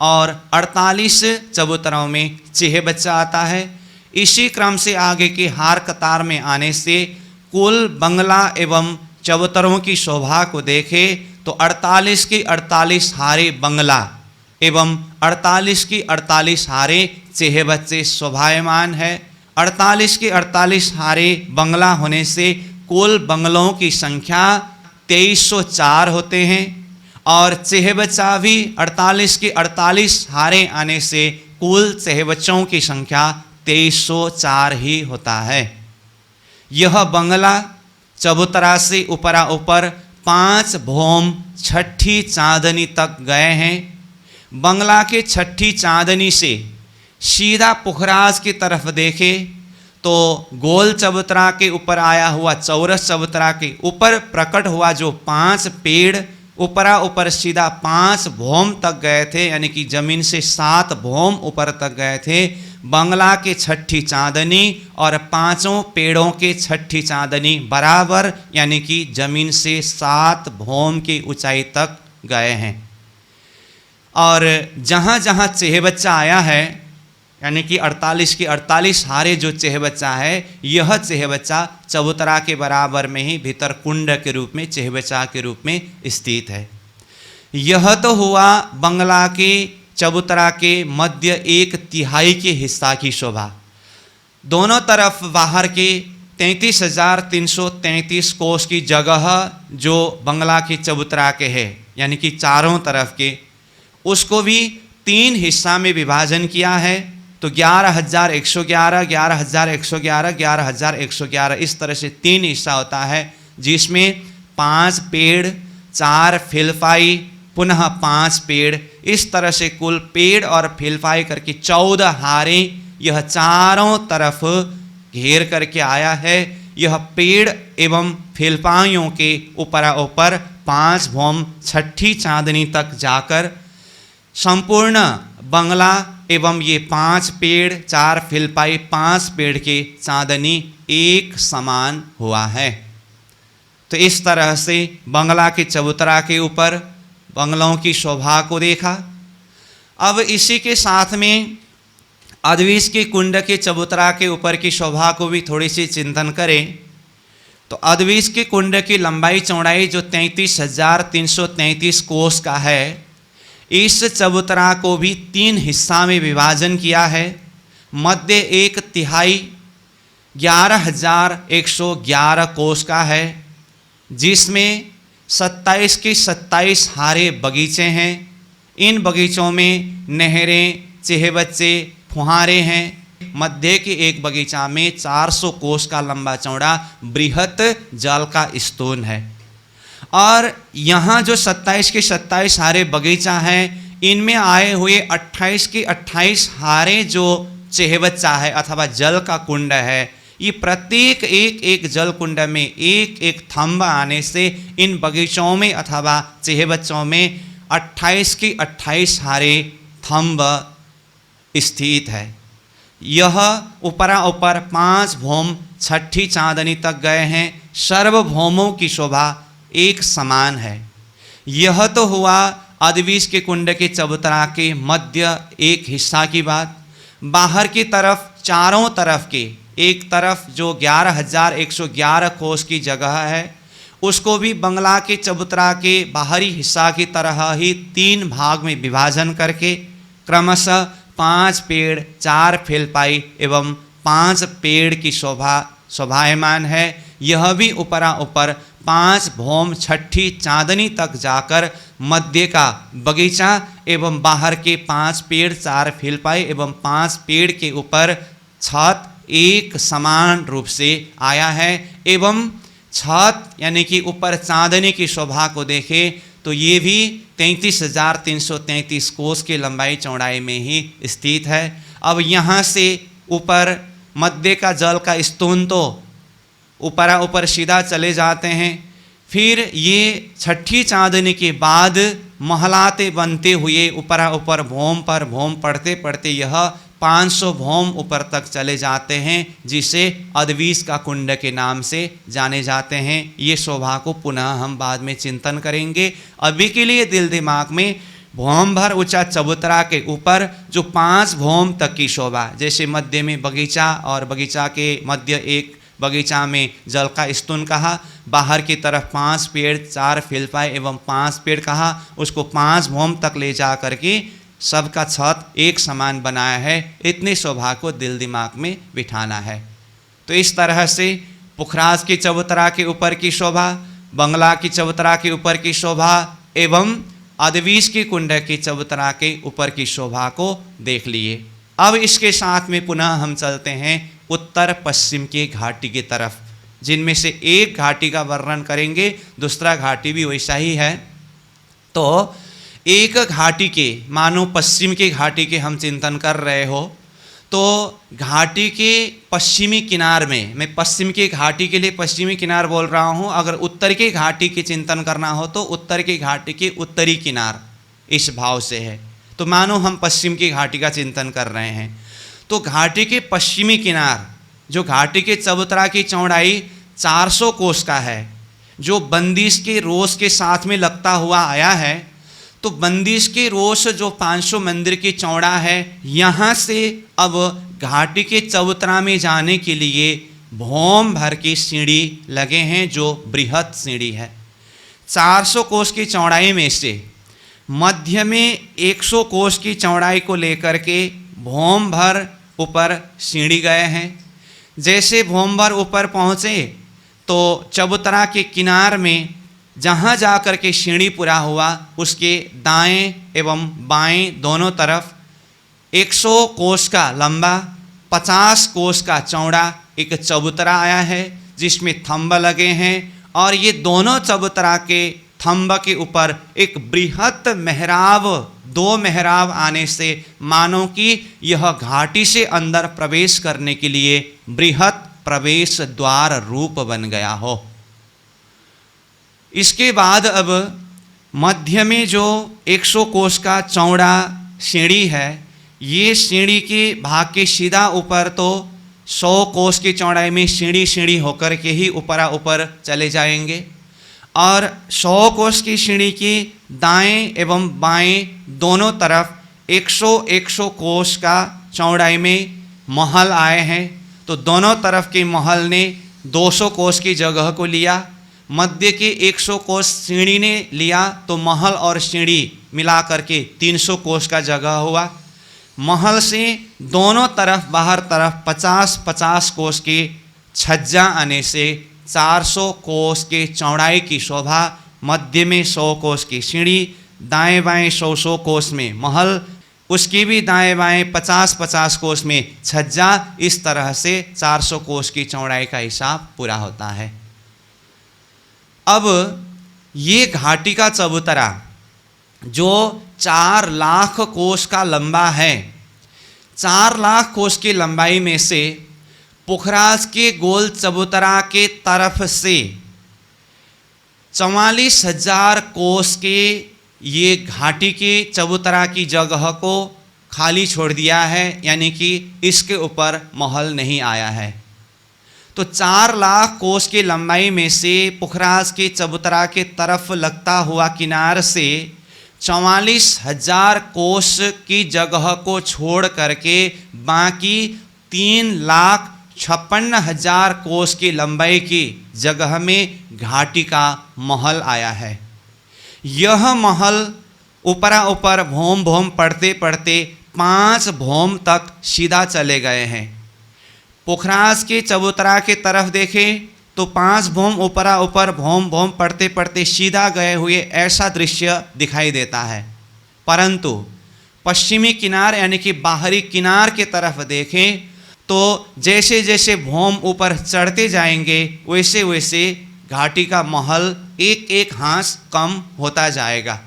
और 48 चबूतरों में चेहबच्चा आता है। इसी क्रम से आगे के हार कतार में आने से कुल बंगला एवं चबूतरों की शोभा को देखें तो 48 की 48 हारे बंगला एवं 48 की 48 हारे चेहबच्चे शोभायमान है। 48 की 48 हारे बंगला होने से कुल बंगलों की संख्या 2304 होते हैं और चेहबच्चा भी 48 की 48 हारे आने से कुल चेहबच्चों की संख्या 2304 ही होता है। यह बंगला चबूतरा से ऊपरा ऊपर 5 भौम छठी चांदनी तक गए हैं। बंगला के छठी चांदनी से सीधा पुखराज की तरफ देखे तो गोल चबूतरा के ऊपर आया हुआ चौरस चबूतरा के ऊपर प्रकट हुआ जो 5 पेड़ ऊपरा ऊपर सीधा 5 भौम तक गए थे, यानी कि जमीन से 7 भौम ऊपर तक गए थे। बंगला के छठी चांदनी और 5 पेड़ों के छठी चांदनी बराबर, यानी कि जमीन से 7 भौम की ऊंचाई तक गए हैं। और जहाँ जहाँ चेहबच्चा आया है, यानी कि 48 के 48 हारे जो चेहबच्चा है, यह चेहबच्चा चबूतरा के बराबर में ही भीतर कुंड के रूप में चेहबच्चा के रूप में स्थित है। यह तो हुआ बंगला के चबूतरा के मध्य 1/3 के हिस्सा की शोभा। दोनों तरफ बाहर के 33,333 कोस की जगह जो बंगला के चबूतरा के है, यानी कि चारों तरफ के, उसको भी 3 हिस्सा में विभाजन किया है। तो 11,111, 11,111, 11,111 इस तरह से 3 हिस्सा होता है, जिसमें 5 पेड़, 4 फिलपाई, पुनः 5 पेड़, इस तरह से कुल पेड़ और फिलपाई करके 14 हारे यह चारों तरफ घेर करके आया है। यह पेड़ एवं फिलपाइयों के ऊपरा ऊपर 5 भौम छठी चांदनी तक जाकर संपूर्ण बंगला एवं ये 5 पेड़, 4 फिलपाई, 5 पेड़ के चांदनी एक समान हुआ है। तो इस तरह से बंगला के चबूतरा के ऊपर बंगलों की शोभा को देखा। अब इसी के साथ में अद्वीस के कुंड के चबूतरा के ऊपर की शोभा को भी थोड़ी सी चिंतन करें। तो अद्वीस के कुंड की लंबाई चौड़ाई जो 33,333 कोस का है, इस चबूतरा को भी 3 हिस्सा में विभाजन किया है। मध्य 1/3 11,111 कोस का है, जिसमें 27 के 27 हारे बगीचे हैं। इन बगीचों में नहरें, चेहबच्चे, फुहारे हैं। मध्य के एक बगीचा में 400 कोस का लंबा चौड़ा बृहत जल का स्तून है। और यहाँ जो 27 के 27 हारे बगीचा हैं, इनमें आए हुए 28 के 28 हारे जो चेहबच्चा है अथवा जल का कुंड है, ये प्रत्येक एक जल कुंड में एक थंब आने से इन बगीचों में अथवा चेहबच्चों में 28 के 28 हारे थंब स्थित है। यह ऊपरा ऊपर 5 भौम छठी चांदनी तक गए हैं। सर्वभौमों की शोभा एक समान है। यह तो हुआ अद्वीस के कुंड के चबूतरा के मध्य एक हिस्सा की बात। बाहर की तरफ चारों तरफ के एक तरफ जो 11,111 कोस की जगह है, उसको भी बंगला के चबूतरा के बाहरी हिस्सा की तरह ही 3 भाग में विभाजन करके क्रमशः 5 पेड़, 4 फिलपाई एवं 5 पेड़ की शोभायमान है। यह भी ऊपरा ऊपर 5 भौम छठी चांदनी तक जाकर मध्य का बगीचा एवं बाहर के 5 पेड़, 4 फिलपाई एवं 5 पेड़ के ऊपर छत एक समान रूप से आया है। एवं छत यानी कि ऊपर चांदनी की शोभा को देखें तो ये भी 33,333 कोस की लंबाई चौड़ाई में ही स्थित है। अब यहाँ से ऊपर मध्य का जल का स्तून तो ऊपरा ऊपर सीधा चले जाते हैं। फिर ये छठी चांदनी के बाद महलाते बनते हुए ऊपरा ऊपर भौम पर भौम पढ़ते पढ़ते यह 500 भौम ऊपर तक चले जाते हैं, जिसे अद्वीस का कुंड के नाम से जाने जाते हैं। ये शोभा को पुनः हम बाद में चिंतन करेंगे। अभी के लिए दिल दिमाग में भौम भर ऊंचा चबूतरा के ऊपर जो 5 भौम तक की शोभा, जैसे मध्य में बगीचा और बगीचा के मध्य एक बगीचा में जल का स्तून कहा, बाहर की तरफ 5 पेड़, 4 फिलपाई एवं 5 पेड़ कहा, उसको 5 भौम तक ले जा करके सबका छत एक समान बनाया है। इतनी शोभा को दिल दिमाग में बिठाना है। तो इस तरह से पुखराज की चबूतरा के ऊपर की शोभा, बंगला की चबूतरा के ऊपर की शोभा एवं अद्वीस की कुंड की चबूतरा के ऊपर की शोभा को देख लिए। अब इसके साथ में पुनः हम चलते हैं उत्तर पश्चिम के घाटी की तरफ, जिनमें से एक घाटी का वर्णन करेंगे, दूसरा घाटी भी वैसा ही है। तो एक घाटी के, मानो पश्चिम के घाटी के हम चिंतन कर रहे हो, तो घाटी के पश्चिमी किनार में, मैं पश्चिम के घाटी के लिए पश्चिमी किनार बोल रहा हूँ, अगर उत्तर के घाटी के चिंतन करना हो तो उत्तर के घाटी के उत्तरी किनार इस भाव से है। तो मानो हम पश्चिम की घाटी का चिंतन कर रहे हैं, तो घाटी के पश्चिमी किनार, जो घाटी के चबूतरा की चौड़ाई 400 कोस का है, जो बंदिश के रोस के साथ में लगता हुआ आया है, तो बंदिश के रोस जो 500 मंदिर की चौड़ा है, यहाँ से अब घाटी के चबूतरा में जाने के लिए भौम भर की सीढ़ी लगे हैं, जो बृहद सीढ़ी है। 400 कोस की चौड़ाई में से मध्य में 100 कोस की चौड़ाई को लेकर के भौम भर ऊपर सीढ़ी गए हैं। जैसे भौम भर ऊपर पहुँचे तो चबूतरा के किनार में जहाँ जा कर के सीढ़ी पूरा हुआ, उसके दाएं एवं बाएं दोनों तरफ 100 कोस का लंबा, 50 कोस का चौड़ा एक चबूतरा आया है, जिसमें थंब लगे हैं, और ये दोनों चबूतरा के थंब के ऊपर एक बृहत मेहराब, 2 मेहराब आने से मानो कि यह घाटी से अंदर प्रवेश करने के लिए बृहत प्रवेश द्वार रूप बन गया हो। इसके बाद अब मध्य में जो 100 कोस का चौड़ा सीढ़ी है, ये सीढ़ी के भाग के सीधा ऊपर तो 100 कोस की चौड़ाई में सीढ़ी होकर के ही ऊपर चले जाएंगे, और 100 कोस की सीढ़ी की दाएं एवं बाएं दोनों तरफ 100 कोस का चौड़ाई में महल आए हैं। तो दोनों तरफ के महल ने 200 कोस की जगह को लिया, मध्य के 100 कोस सीढ़ी ने लिया, तो महल और सीढ़ी मिला करके 300 कोस का जगह हुआ। महल से दोनों तरफ बाहर तरफ 50-50 कोस की छज्जा आने से 400 कोस के चौड़ाई की शोभा, मध्य में 100 कोस की सीढ़ी, दाएं बाएं 100 कोस में महल, उसकी भी दाएं बाएं 50-50 कोस में छज्जा, इस तरह से 400 कोस की चौड़ाई का हिसाब पूरा होता है। अब ये घाटी का चबूतरा जो 4 लाख कोस का लंबा है, 4 लाख कोस की लंबाई में से पुखराज के गोल चबूतरा के तरफ से 44,000 कोस के ये घाटी के चबूतरा की जगह को खाली छोड़ दिया है, यानी कि इसके ऊपर महल नहीं आया है। तो 4 लाख कोस की लंबाई में से पुखराज के चबूतरा के तरफ लगता हुआ किनार से 44,000 कोस की जगह को छोड़ करके बाकी 3,56,000 कोस की लंबाई की जगह में घाटी का महल आया है। यह महल ऊपर भौम पढ़ते पढ़ते 5 भौम तक सीधा चले गए हैं। पुखराज के चबूतरा के तरफ देखें तो 5 भौम ऊपर भौम पढ़ते पढ़ते सीधा गए हुए ऐसा दृश्य दिखाई देता है। परंतु पश्चिमी किनार यानी कि बाहरी किनार के तरफ देखें तो जैसे जैसे भौम ऊपर चढ़ते जाएंगे वैसे वैसे घाटी का महल एक एक हांस कम होता जाएगा।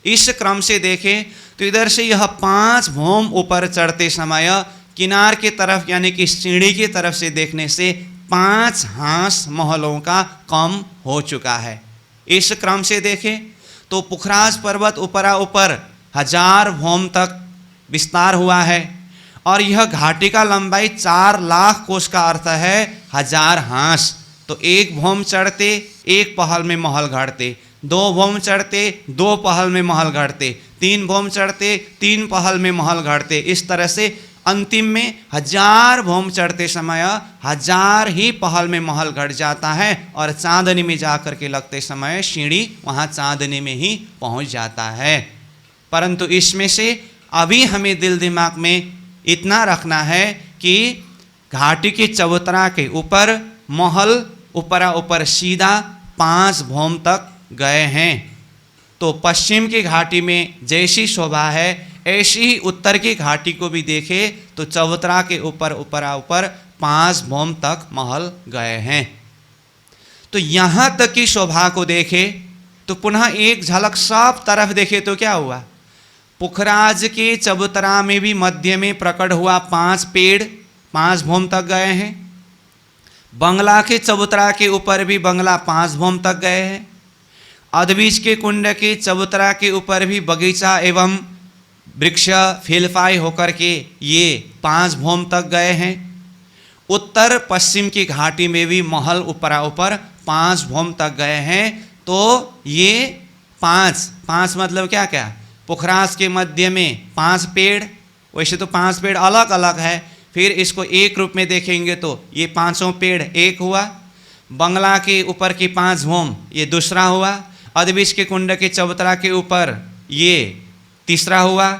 इस क्रम से देखें तो इधर से यह 5 भौम ऊपर चढ़ते समय किनार के तरफ यानी कि सीढ़ी की तरफ से देखने से 5 हांस महलों का कम हो चुका है। इस क्रम से देखें तो पुखराज पर्वत ऊपर 1000 भौम तक विस्तार हुआ है और यह घाटी का लंबाई 4 लाख कोस का अर्थ है 1000 हांस। तो 1 भौम चढ़ते 1 पहल में महल गाड़ते, 2 भौम चढ़ते 2 पहल में महल गाड़ते, 3 भौम चढ़ते 3 पहल में महल गाड़ते। इस तरह से अंतिम में 1000 भौम चढ़ते समय 1000 ही पहल में महल गढ़ जाता है और चांदनी में जाकर के लगते समय सीढ़ी वहाँ चांदनी में ही पहुँच जाता है। परंतु इसमें से अभी हमें दिल दिमाग में इतना रखना है कि घाटी के चबूतरा के ऊपर महल ऊपर सीधा 5 भौम तक गए हैं। तो पश्चिम की घाटी में जैसी शोभा है ऐसी ही उत्तर की घाटी को भी देखे तो चबूतरा के ऊपर ऊपर 5 भौम तक महल गए हैं। तो यहां तक की शोभा को देखे तो पुनः एक झलक सब तरफ देखे तो क्या हुआ, पुखराज के चबूतरा में भी मध्य में प्रकट हुआ 5 पेड़ 5 भौम तक गए हैं। बंगला के चबूतरा के ऊपर भी बंगला 5 भौम तक गए हैं। अधबीज के कुंड के चबूतरा के ऊपर भी बगीचा एवं वृक्ष फीलफाई होकर के ये 5 भौम तक गए हैं। उत्तर पश्चिम की घाटी में भी महल ऊपर 5 भौम तक गए हैं। तो ये 5 मतलब क्या क्या, पुखराज के मध्य में 5 पेड़, वैसे तो 5 पेड़ अलग अलग है, फिर इसको एक रूप में देखेंगे तो ये 5 पेड़ एक हुआ। बंगला के ऊपर की 5 भौम ये दूसरा हुआ। अधबीज के कुंड के चबूतरा के ऊपर ये तीसरा हुआ।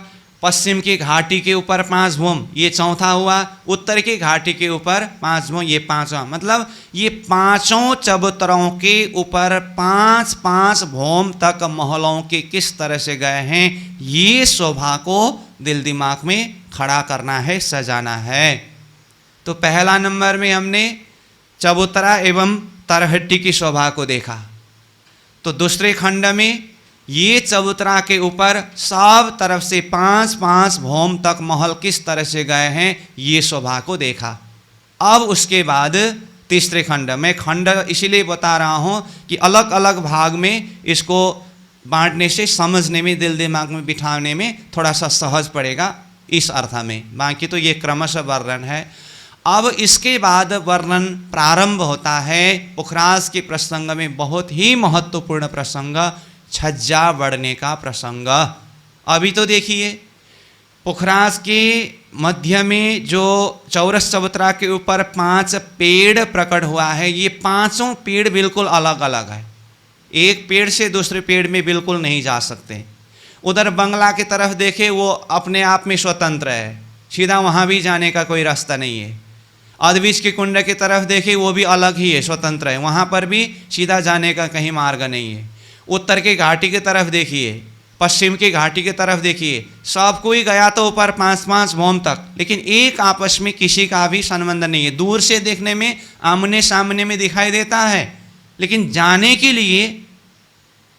पश्चिम की घाटी के ऊपर 5 भौम ये चौथा हुआ। उत्तर की घाटी के ऊपर 5 भौम ये 5वां। मतलब ये 5 चबूतरों के ऊपर 5 भौम तक महलों के किस तरह से गए हैं, ये शोभा को दिल दिमाग में खड़ा करना है, सजाना है। तो पहला नंबर में हमने चबूतरा एवं तरहट्टी की शोभा को देखा। तो दूसरे खंड में ये चबूतरा के ऊपर सब तरफ से 5 भौम तक महल किस तरह से गए हैं, ये शोभा को देखा। अब उसके बाद तीसरे खंड में, खंड इसीलिए बता रहा हूँ कि अलग अलग भाग में इसको बांटने से समझने में, दिल दिमाग में बिठाने में थोड़ा सा सहज पड़ेगा इस अर्थ में। बाकी तो ये क्रमशः वर्णन है। अब इसके बाद वर्णन प्रारंभ होता है पुखराज के प्रसंग में, बहुत ही महत्वपूर्ण प्रसंग, छज्जा बढ़ने का प्रसंग। अभी तो देखिए पुखराज के मध्य में जो चौरस चबूतरा के ऊपर 5 पेड़ प्रकट हुआ है, ये 5 पेड़ बिल्कुल अलग अलग है। एक पेड़ से दूसरे पेड़ में बिल्कुल नहीं जा सकते। उधर बंगला की तरफ देखे वो अपने आप में स्वतंत्र है, सीधा वहाँ भी जाने का कोई रास्ता नहीं है। अधबीज के कुंड की तरफ देखे वो भी अलग ही है, स्वतंत्र है, वहाँ पर भी सीधा जाने का कहीं मार्ग नहीं है। उत्तर की घाटी की तरफ देखिए, पश्चिम की घाटी की तरफ देखिए, सब कोई गया तो ऊपर 5 भौम तक, लेकिन एक आपस में किसी का भी संबंध नहीं है। दूर से देखने में आमने सामने में दिखाई देता है, लेकिन जाने के लिए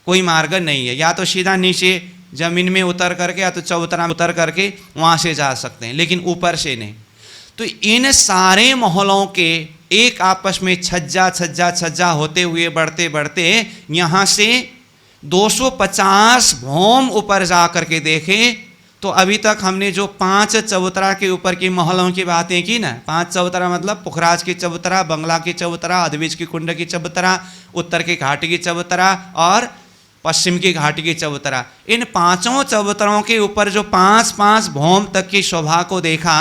कोई मार्ग नहीं है। या तो सीधा नीचे जमीन में उतर करके या तो चबूतरा में उतर करके वहाँ से जा सकते हैं, लेकिन ऊपर से नहीं। तो इन सारे महलों के एक आपस में छज्जा होते हुए बढ़ते बढ़ते यहाँ से 250 भौम ऊपर जा करके देखें तो अभी तक हमने जो 5 चबूतरा के ऊपर की महलों की बातें की ना, 5 चबूतरा मतलब पुखराज की चबूतरा, बंगला की चबूतरा, अधबीज की कुंड की चबूतरा, उत्तर की घाटी की चबूतरा और पश्चिम की घाटी की चबूतरा, इन 5 चबूतरों के ऊपर जो 5 भौम तक की शोभा को देखा।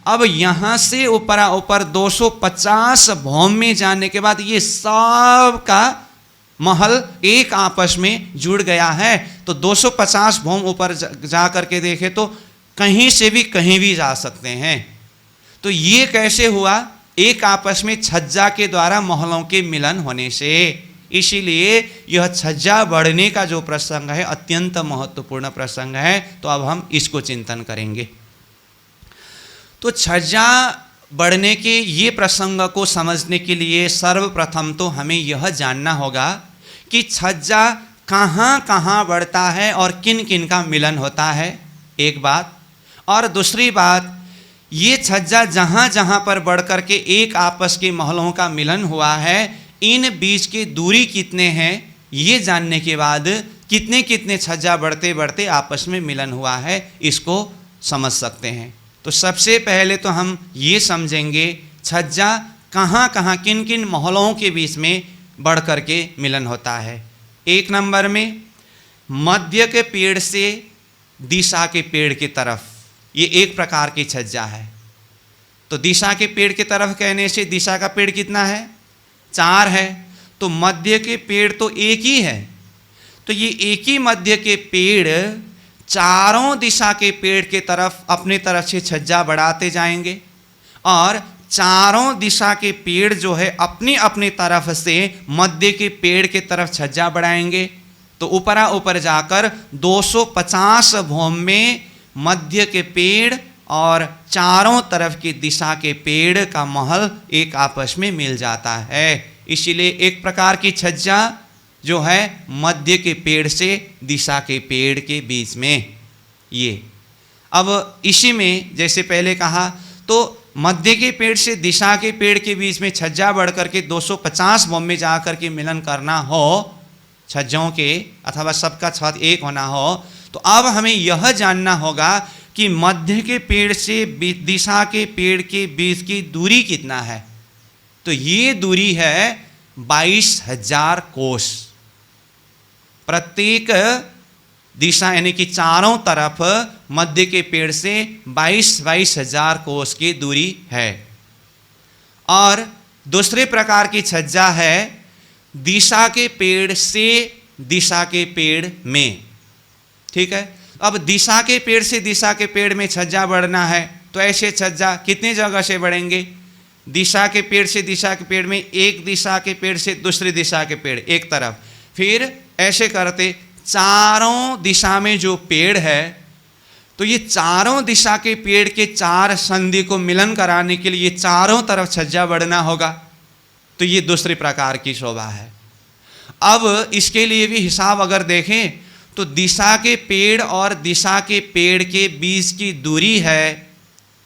अब यहाँ से ऊपर 250 भौम में जाने के बाद ये सब का महल एक आपस में जुड़ गया है। तो 250 भौम ऊपर जा करके देखे तो कहीं से भी कहीं भी जा सकते हैं। तो ये कैसे हुआ? एक आपस में छज्जा के द्वारा महलों के मिलन होने से। इसीलिए यह छज्जा बढ़ने का जो प्रसंग है अत्यंत महत्वपूर्ण प्रसंग है। तो अब हम इसको चिंतन करेंगे। तो छज्जा बढ़ने के ये प्रसंग को समझने के लिए सर्वप्रथम तो हमें यह जानना होगा कि छज्जा कहाँ कहाँ बढ़ता है और किन किन का मिलन होता है, एक बात। और दूसरी बात, ये छज्जा जहाँ जहाँ पर बढ़ कर के एक आपस के महलों का मिलन हुआ है, इन बीच की दूरी कितने हैं, ये जानने के बाद कितने कितने छज्जा बढ़ते बढ़ते आपस में मिलन हुआ है, इसको समझ सकते हैं। तो सबसे पहले तो हम ये समझेंगे छज्जा कहाँ कहाँ किन किन महलों के बीच में बढ़ कर के मिलन होता है। एक नंबर में मध्य के पेड़ से दिशा के पेड़ की तरफ, ये एक प्रकार की छज्जा है। तो दिशा के पेड़ की तरफ कहने से दिशा का पेड़ कितना है? 4 है। तो मध्य के पेड़ तो एक ही है। तो ये एक ही मध्य के पेड़ चारों दिशा के पेड़ के तरफ अपनी तरफ से छज्जा बढ़ाते जाएंगे और चारों दिशा के पेड़ जो है अपनी अपनी तरफ से मध्य के पेड़ के तरफ छज्जा बढ़ाएंगे। तो ऊपर जाकर 250 भौम में मध्य के पेड़ और चारों तरफ की दिशा के पेड़ का महल एक आपस में मिल जाता है। इसीलिए एक प्रकार की छज्जा जो है मध्य के पेड़ से दिशा के पेड़ के बीच में। ये अब इसी में जैसे पहले कहा, तो मध्य के पेड़ से दिशा के पेड़ के बीच में छज्जा बढ़ करके 250 भौम में जाकर के मिलन करना हो, छज्जों के अथवा सबका छत एक होना हो, तो अब हमें यह जानना होगा कि मध्य के पेड़ से दिशा के पेड़ के बीच की दूरी कितना है। तो ये दूरी है 22,000 कोस। प्रत्येक दिशा यानी कि चारों तरफ मध्य के पेड़ से 22,000 कोस की दूरी है। और दूसरे प्रकार की छज्जा है दिशा के पेड़ से दिशा के पेड़ में। ठीक है, अब दिशा के पेड़ से दिशा के पेड़ में छज्जा बढ़ना है तो ऐसे छज्जा कितनी जगह से बढ़ेंगे। दिशा के पेड़ से दिशा के पेड़ में, एक दिशा के पेड़ से दूसरी दिशा के पेड़ एक तरफ, फिर ऐसे करते चारों दिशा में जो पेड़ है, तो ये चारों दिशा के पेड़ के चार संधि को मिलन कराने के लिए चारों तरफ छज्जा बढ़ना होगा। तो ये दूसरे प्रकार की शोभा है। अब इसके लिए भी हिसाब अगर देखें तो दिशा के पेड़ और दिशा के पेड़ के बीच की दूरी है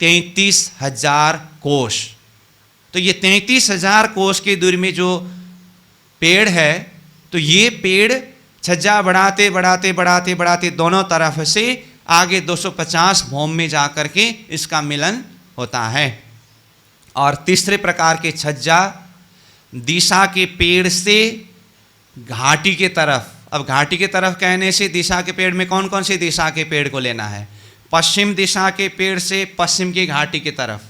33,000 कोस। तो ये 33,000 कोस की दूरी में जो पेड़ है, तो ये पेड़ छज्जा बढ़ाते बढ़ाते बढ़ाते बढ़ाते दोनों तरफ से आगे 250 भौम में जाकर के इसका मिलन होता है। और तीसरे प्रकार के छज्जा दिशा के पेड़ से घाटी के तरफ। अब घाटी के तरफ कहने से दिशा के पेड़ में कौन कौन सी दिशा के पेड़ को लेना है। पश्चिम दिशा के पेड़ से पश्चिम की घाटी की तरफ,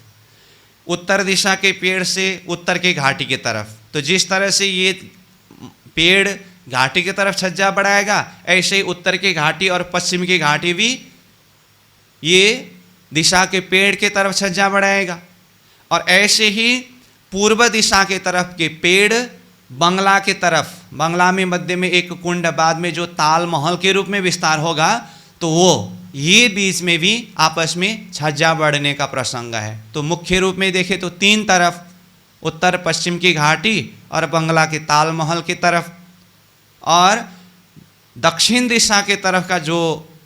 उत्तर दिशा के पेड़ से उत्तर की घाटी की तरफ। तो जिस तरह से ये पेड़ घाटी की तरफ छज्जा बढ़ाएगा, ऐसे ही उत्तर की घाटी और पश्चिम की घाटी भी ये दिशा के पेड़ के तरफ छज्जा बढ़ाएगा। और ऐसे ही पूर्व दिशा के तरफ के पेड़ बंगला के तरफ, बंगला में मध्य में एक कुंड, बाद में जो ताल महल के रूप में विस्तार होगा, तो वो ये बीच में भी आपस में छज्जा बढ़ने का प्रसंग है। तो मुख्य रूप में देखें तो तीन तरफ, उत्तर पश्चिम की घाटी और बंगला के ताल महल की तरफ, और दक्षिण दिशा के तरफ का जो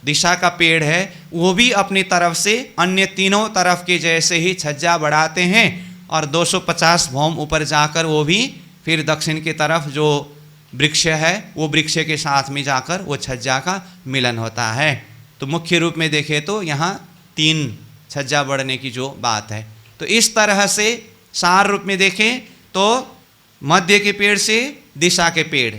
दिशा का पेड़ है वो भी अपनी तरफ से अन्य तीनों तरफ के जैसे ही छज्जा बढ़ाते हैं और 250 भौम ऊपर जाकर वो भी फिर दक्षिण की तरफ जो वृक्ष है वो वृक्ष के साथ में जाकर वो छज्जा का मिलन होता है। तो मुख्य रूप में देखें तो यहाँ 3 छज्जा बढ़ने की जो बात है। तो इस तरह से सार रूप में देखें तो मध्य के पेड़ से दिशा के पेड़,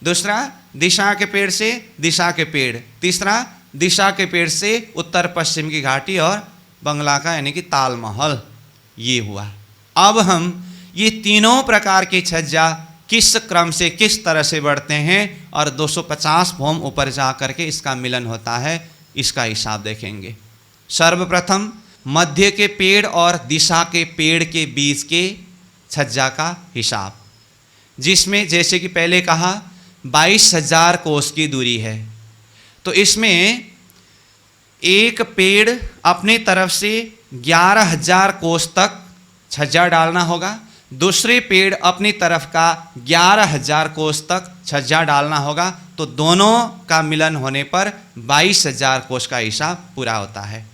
दूसरा दिशा के पेड़ से दिशा के पेड़, तीसरा दिशा के पेड़ से उत्तर पश्चिम की घाटी और बंगला का यानी कि ताल महल, ये हुआ। अब हम ये तीनों प्रकार की छज्जा किस क्रम से किस तरह से बढ़ते हैं और 250 भौम ऊपर जा करके इसका मिलन होता है, इसका हिसाब देखेंगे। सर्वप्रथम मध्य के पेड़ और दिशा के पेड़ के बीच के छज्जा का हिसाब, जिसमें जैसे कि पहले कहा 22,000 कोस की दूरी है। तो इसमें एक पेड़ अपने तरफ से 11,000 कोस तक छज्जा डालना होगा, दूसरे पेड़ अपनी तरफ का 11,000 कोस तक छज्जा डालना होगा। तो दोनों का मिलन होने पर 22,000 कोस का हिसाब पूरा होता है।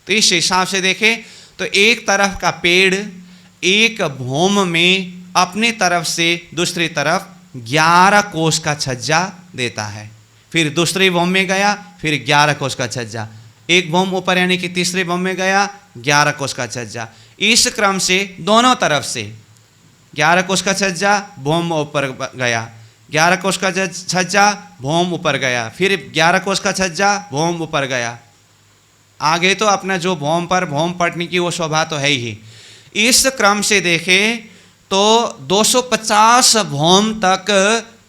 तो इस हिसाब से देखें तो एक तरफ का पेड़ एक भौम में अपनी तरफ से दूसरी तरफ 11 कोस का छज्जा देता है। फिर दूसरे भौम में गया, फिर 11 कोस का छज्जा, एक भौम ऊपर यानी कि तीसरे भौम में गया 11 कोस का छज्जा। इस क्रम से दोनों तरफ से 11 कोस का छज्जा भौम ऊपर गया, 11 कोस का छज्जा भौम ऊपर गया, फिर 11 कोस का छज्जा भौम ऊपर गया। आगे तो अपना जो भौम पर भौम पड़ने की वो शोभा तो है ही। इस क्रम से देखें तो 250 भौम तक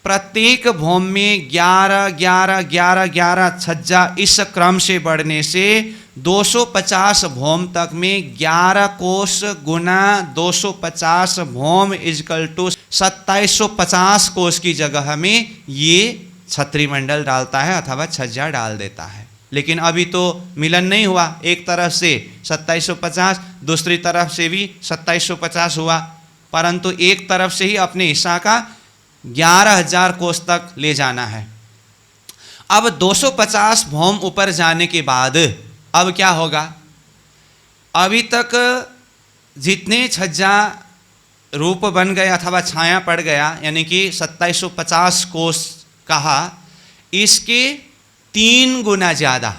प्रत्येक भौम में 11 11 11 11 छज्जा, इस क्रम से बढ़ने से 250 भौम तक में 11 कोस गुना 250 भौम इजकल टू 2750 कोस की जगह में ये छत्री मंडल डालता है अथवा छज्जा डाल देता है। लेकिन अभी तो मिलन नहीं हुआ। एक तरफ से 2750, दूसरी तरफ से भी 2750 हुआ, परंतु एक तरफ से ही अपने हिस्सा का 11,000 कोस तक ले जाना है। अब 250 भौम ऊपर जाने के बाद अब क्या होगा? अभी तक जितने छज्जा रूप बन गया अथवा छाया पड़ गया, यानी कि 2750 कोस कहा, इसके 3 गुना ज़्यादा,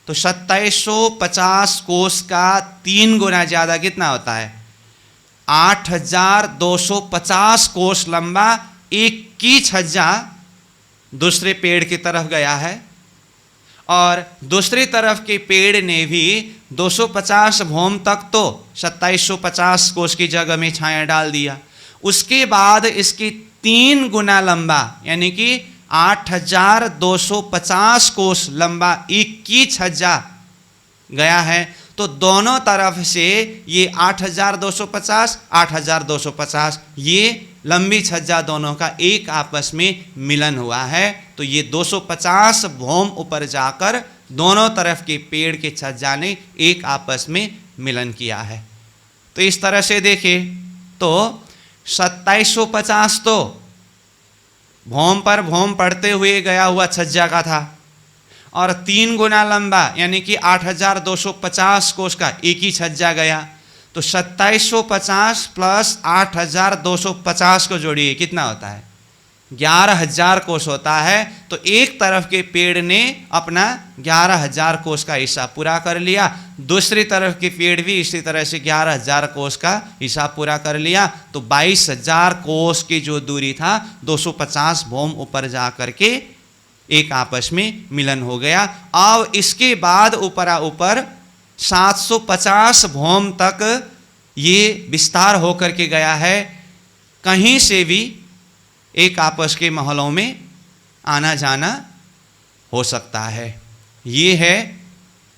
तो 2750 कोस का 3 गुना ज़्यादा कितना होता है? 8,250 कोस लंबा एक की छज्जा दूसरे पेड़ की तरफ गया है, और दूसरी तरफ के पेड़ ने भी 250 भौम तक तो 2750 कोस की जगह में छाया डाल दिया। उसके बाद इसकी 3 गुना लंबा, यानी कि 8,250 कोस लंबा एक की छज्जा गया है। तो दोनों तरफ से ये 8,250, 8,250, ये लंबी छज्जा दोनों का एक आपस में मिलन हुआ है। तो ये 250 भौम ऊपर जाकर दोनों तरफ के पेड़ के छज्जा ने एक आपस में मिलन किया है। तो इस तरह से देखें तो 2750 तो भौम पर भौम पड़ते हुए गया हुआ छज्जा का था, और 3 गुना लंबा यानी कि 8,250 कोस का एक ही छज्जा गया। तो 2750 प्लस 8,250 को जोड़िए, कितना होता है? 11,000 कोस होता है। तो एक तरफ के पेड़ ने अपना 11,000 कोस का हिस्सा पूरा कर लिया, दूसरी तरफ के पेड़ भी इसी तरह से 11,000 कोस का हिस्सा पूरा कर लिया। तो 22,000 कोस की जो दूरी था 250 भौम ऊपर जा करके एक आपस में मिलन हो गया। अब इसके बाद ऊपर 750 भौम तक ये विस्तार होकर के गया है। कहीं से भी एक आपस के महलों में आना जाना हो सकता है। ये है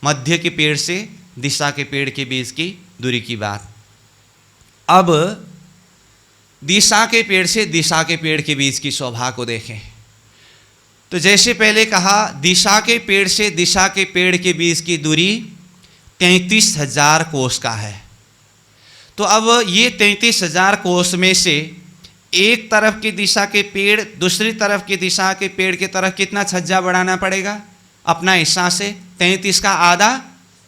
मध्य के पेड़ से दिशा के पेड़ के बीच की दूरी की बात। अब दिशा के पेड़ से दिशा के पेड़ के बीच की शोभा को देखें। तो जैसे पहले कहा, दिशा के पेड़ से दिशा के पेड़ के बीच की दूरी 33,000 कोस का है। तो अब ये 33,000 कोस में से एक तरफ की दिशा के पेड़ दूसरी तरफ की दिशा के पेड़ की तरफ कितना छज्जा बढ़ाना पड़ेगा? अपना हिस्सा से 33 का आधा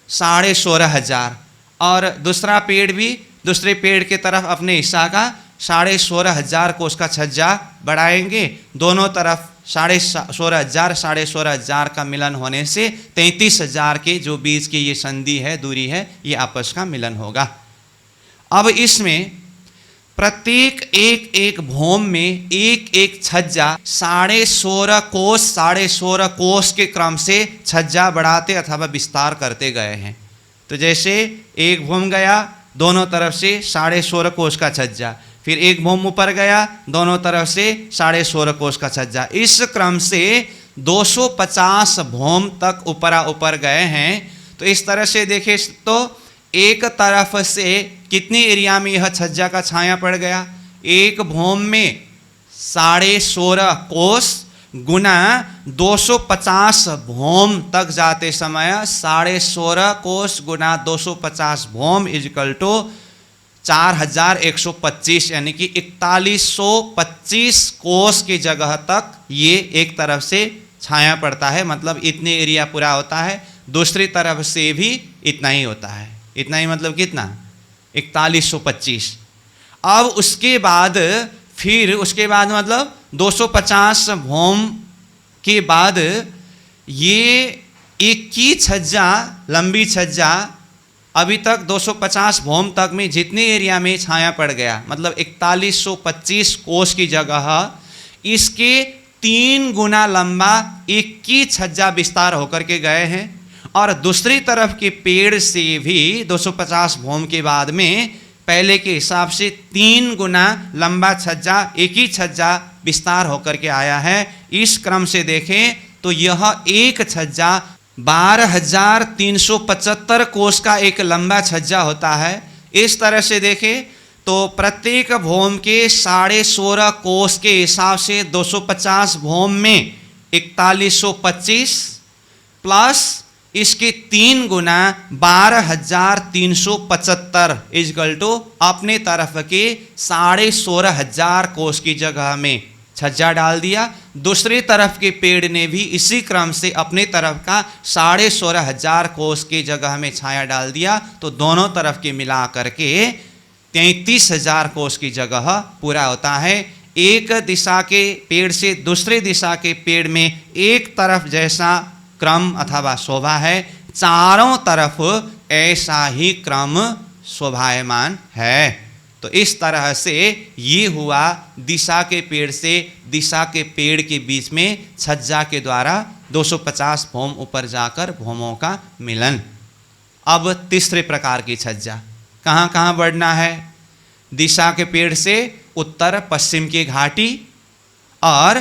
16,500, और दूसरा पेड़ भी दूसरे पेड़ की तरफ अपने हिस्सा का 16,500 कोस का छज्जा बढ़ाएंगे। दोनों तरफ 16,500 16,500 का मिलन होने से 33,000 के जो बीच की ये संधि है, दूरी है, ये आपस का मिलन होगा। अब इसमें प्रत्येक एक भौम में एक छज्जा 16.5 कोस के क्रम से छज्जा बढ़ाते अथवा विस्तार करते गए हैं। तो जैसे एक भौम गया, दोनों तरफ से 16.5 कोस का छज्जा, फिर एक भौम ऊपर गया, दोनों तरफ से 16.5 कोस का छज्जा, इस क्रम से 250 भौम तक ऊपर गए हैं। तो इस तरह से देखें तो एक तरफ से कितनी एरिया में यह छज्जा का छाया पड़ गया? एक भौम में 16.5 कोस गुना 250 भौम तक जाते समय 16.5 कोस गुना 250 भौम इक्वल टू 4,125, यानी कि 4125 कोस की जगह तक ये एक तरफ से छाया पड़ता है। मतलब इतने एरिया पूरा होता है। दूसरी तरफ से भी इतना ही होता है। इतना ही मतलब कितना? 4125। अब उसके बाद मतलब 250 भौम के बाद ये एक की छज्जा, लंबी छज्जा, अभी तक 250 भौम तक में जितने एरिया में छाया पड़ गया, मतलब 4125 कोस की जगह इसके 3 गुना लंबा एक की छज्जा विस्तार होकर के गए हैं। और दूसरी तरफ के पेड़ से भी 250 भौम के बाद में पहले के हिसाब से 3 गुना लंबा छज्जा, एक ही छज्जा विस्तार होकर के आया है। इस क्रम से देखें तो यह एक छज्जा 12,375 कोस का एक लंबा छज्जा होता है। इस तरह से देखें तो प्रत्येक भौम के 16.5 कोस के हिसाब से 250 भौम में 4125 प्लस इसके 3 गुना 12,375 इजकल टू अपने तरफ के 16,500 कोष की जगह में छज्जा डाल दिया। दूसरी तरफ के पेड़ ने भी इसी क्रम से अपने तरफ का 16,500 कोष की जगह में छाया डाल दिया। तो दोनों तरफ के मिला करके 33,000 कोष की जगह पूरा होता है। एक दिशा के पेड़ से दूसरे दिशा के पेड़ में एक तरफ जैसा क्रम अथवा शोभा है, चारों तरफ ऐसा ही क्रम शोभायमान है। तो इस तरह से ये हुआ दिशा के पेड़ से दिशा के पेड़ के बीच में छज्जा के द्वारा 250 भौम ऊपर जाकर भौमों का मिलन। अब तीसरे प्रकार की छज्जा कहाँ कहाँ बढ़ना है? दिशा के पेड़ से उत्तर पश्चिम की घाटी और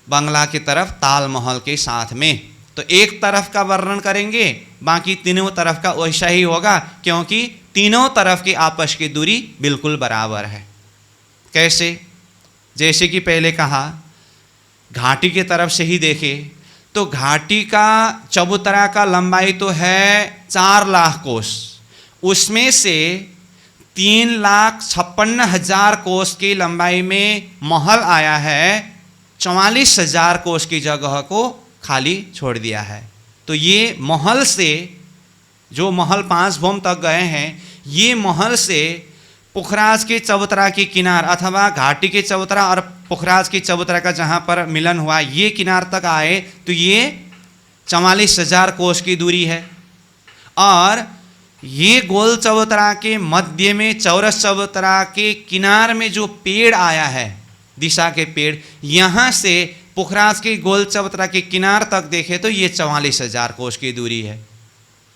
बंगला की तरफ तालमहल के साथ में। तो एक तरफ का वर्णन करेंगे, बाकी तीनों तरफ का वैसा ही होगा, क्योंकि तीनों तरफ की आपस की दूरी बिल्कुल बराबर है। कैसे? जैसे कि पहले कहा, घाटी की तरफ से ही देखें तो घाटी का चबूतरा का लंबाई तो है 4 लाख कोस, उसमें से 3,56,000 कोस की लंबाई में महल आया है, 44,000 कोस की जगह को खाली छोड़ दिया है। तो ये महल से, जो महल 5 भौम तक गए हैं, ये महल से पुखराज के चबूतरा की किनार अथवा घाटी के चबूतरा और पुखराज की चबूतरा का जहाँ पर मिलन हुआ, ये किनार तक आए तो ये 44,000 कोस की दूरी है। और ये गोल चबूतरा के मध्य में चौरस चबूतरा के किनार में जो पेड़ आया है, दिशा के पेड़, यहाँ से पुखराज के गोल चबूतरा के किनार तक देखे तो ये 44,000 कोस की दूरी है।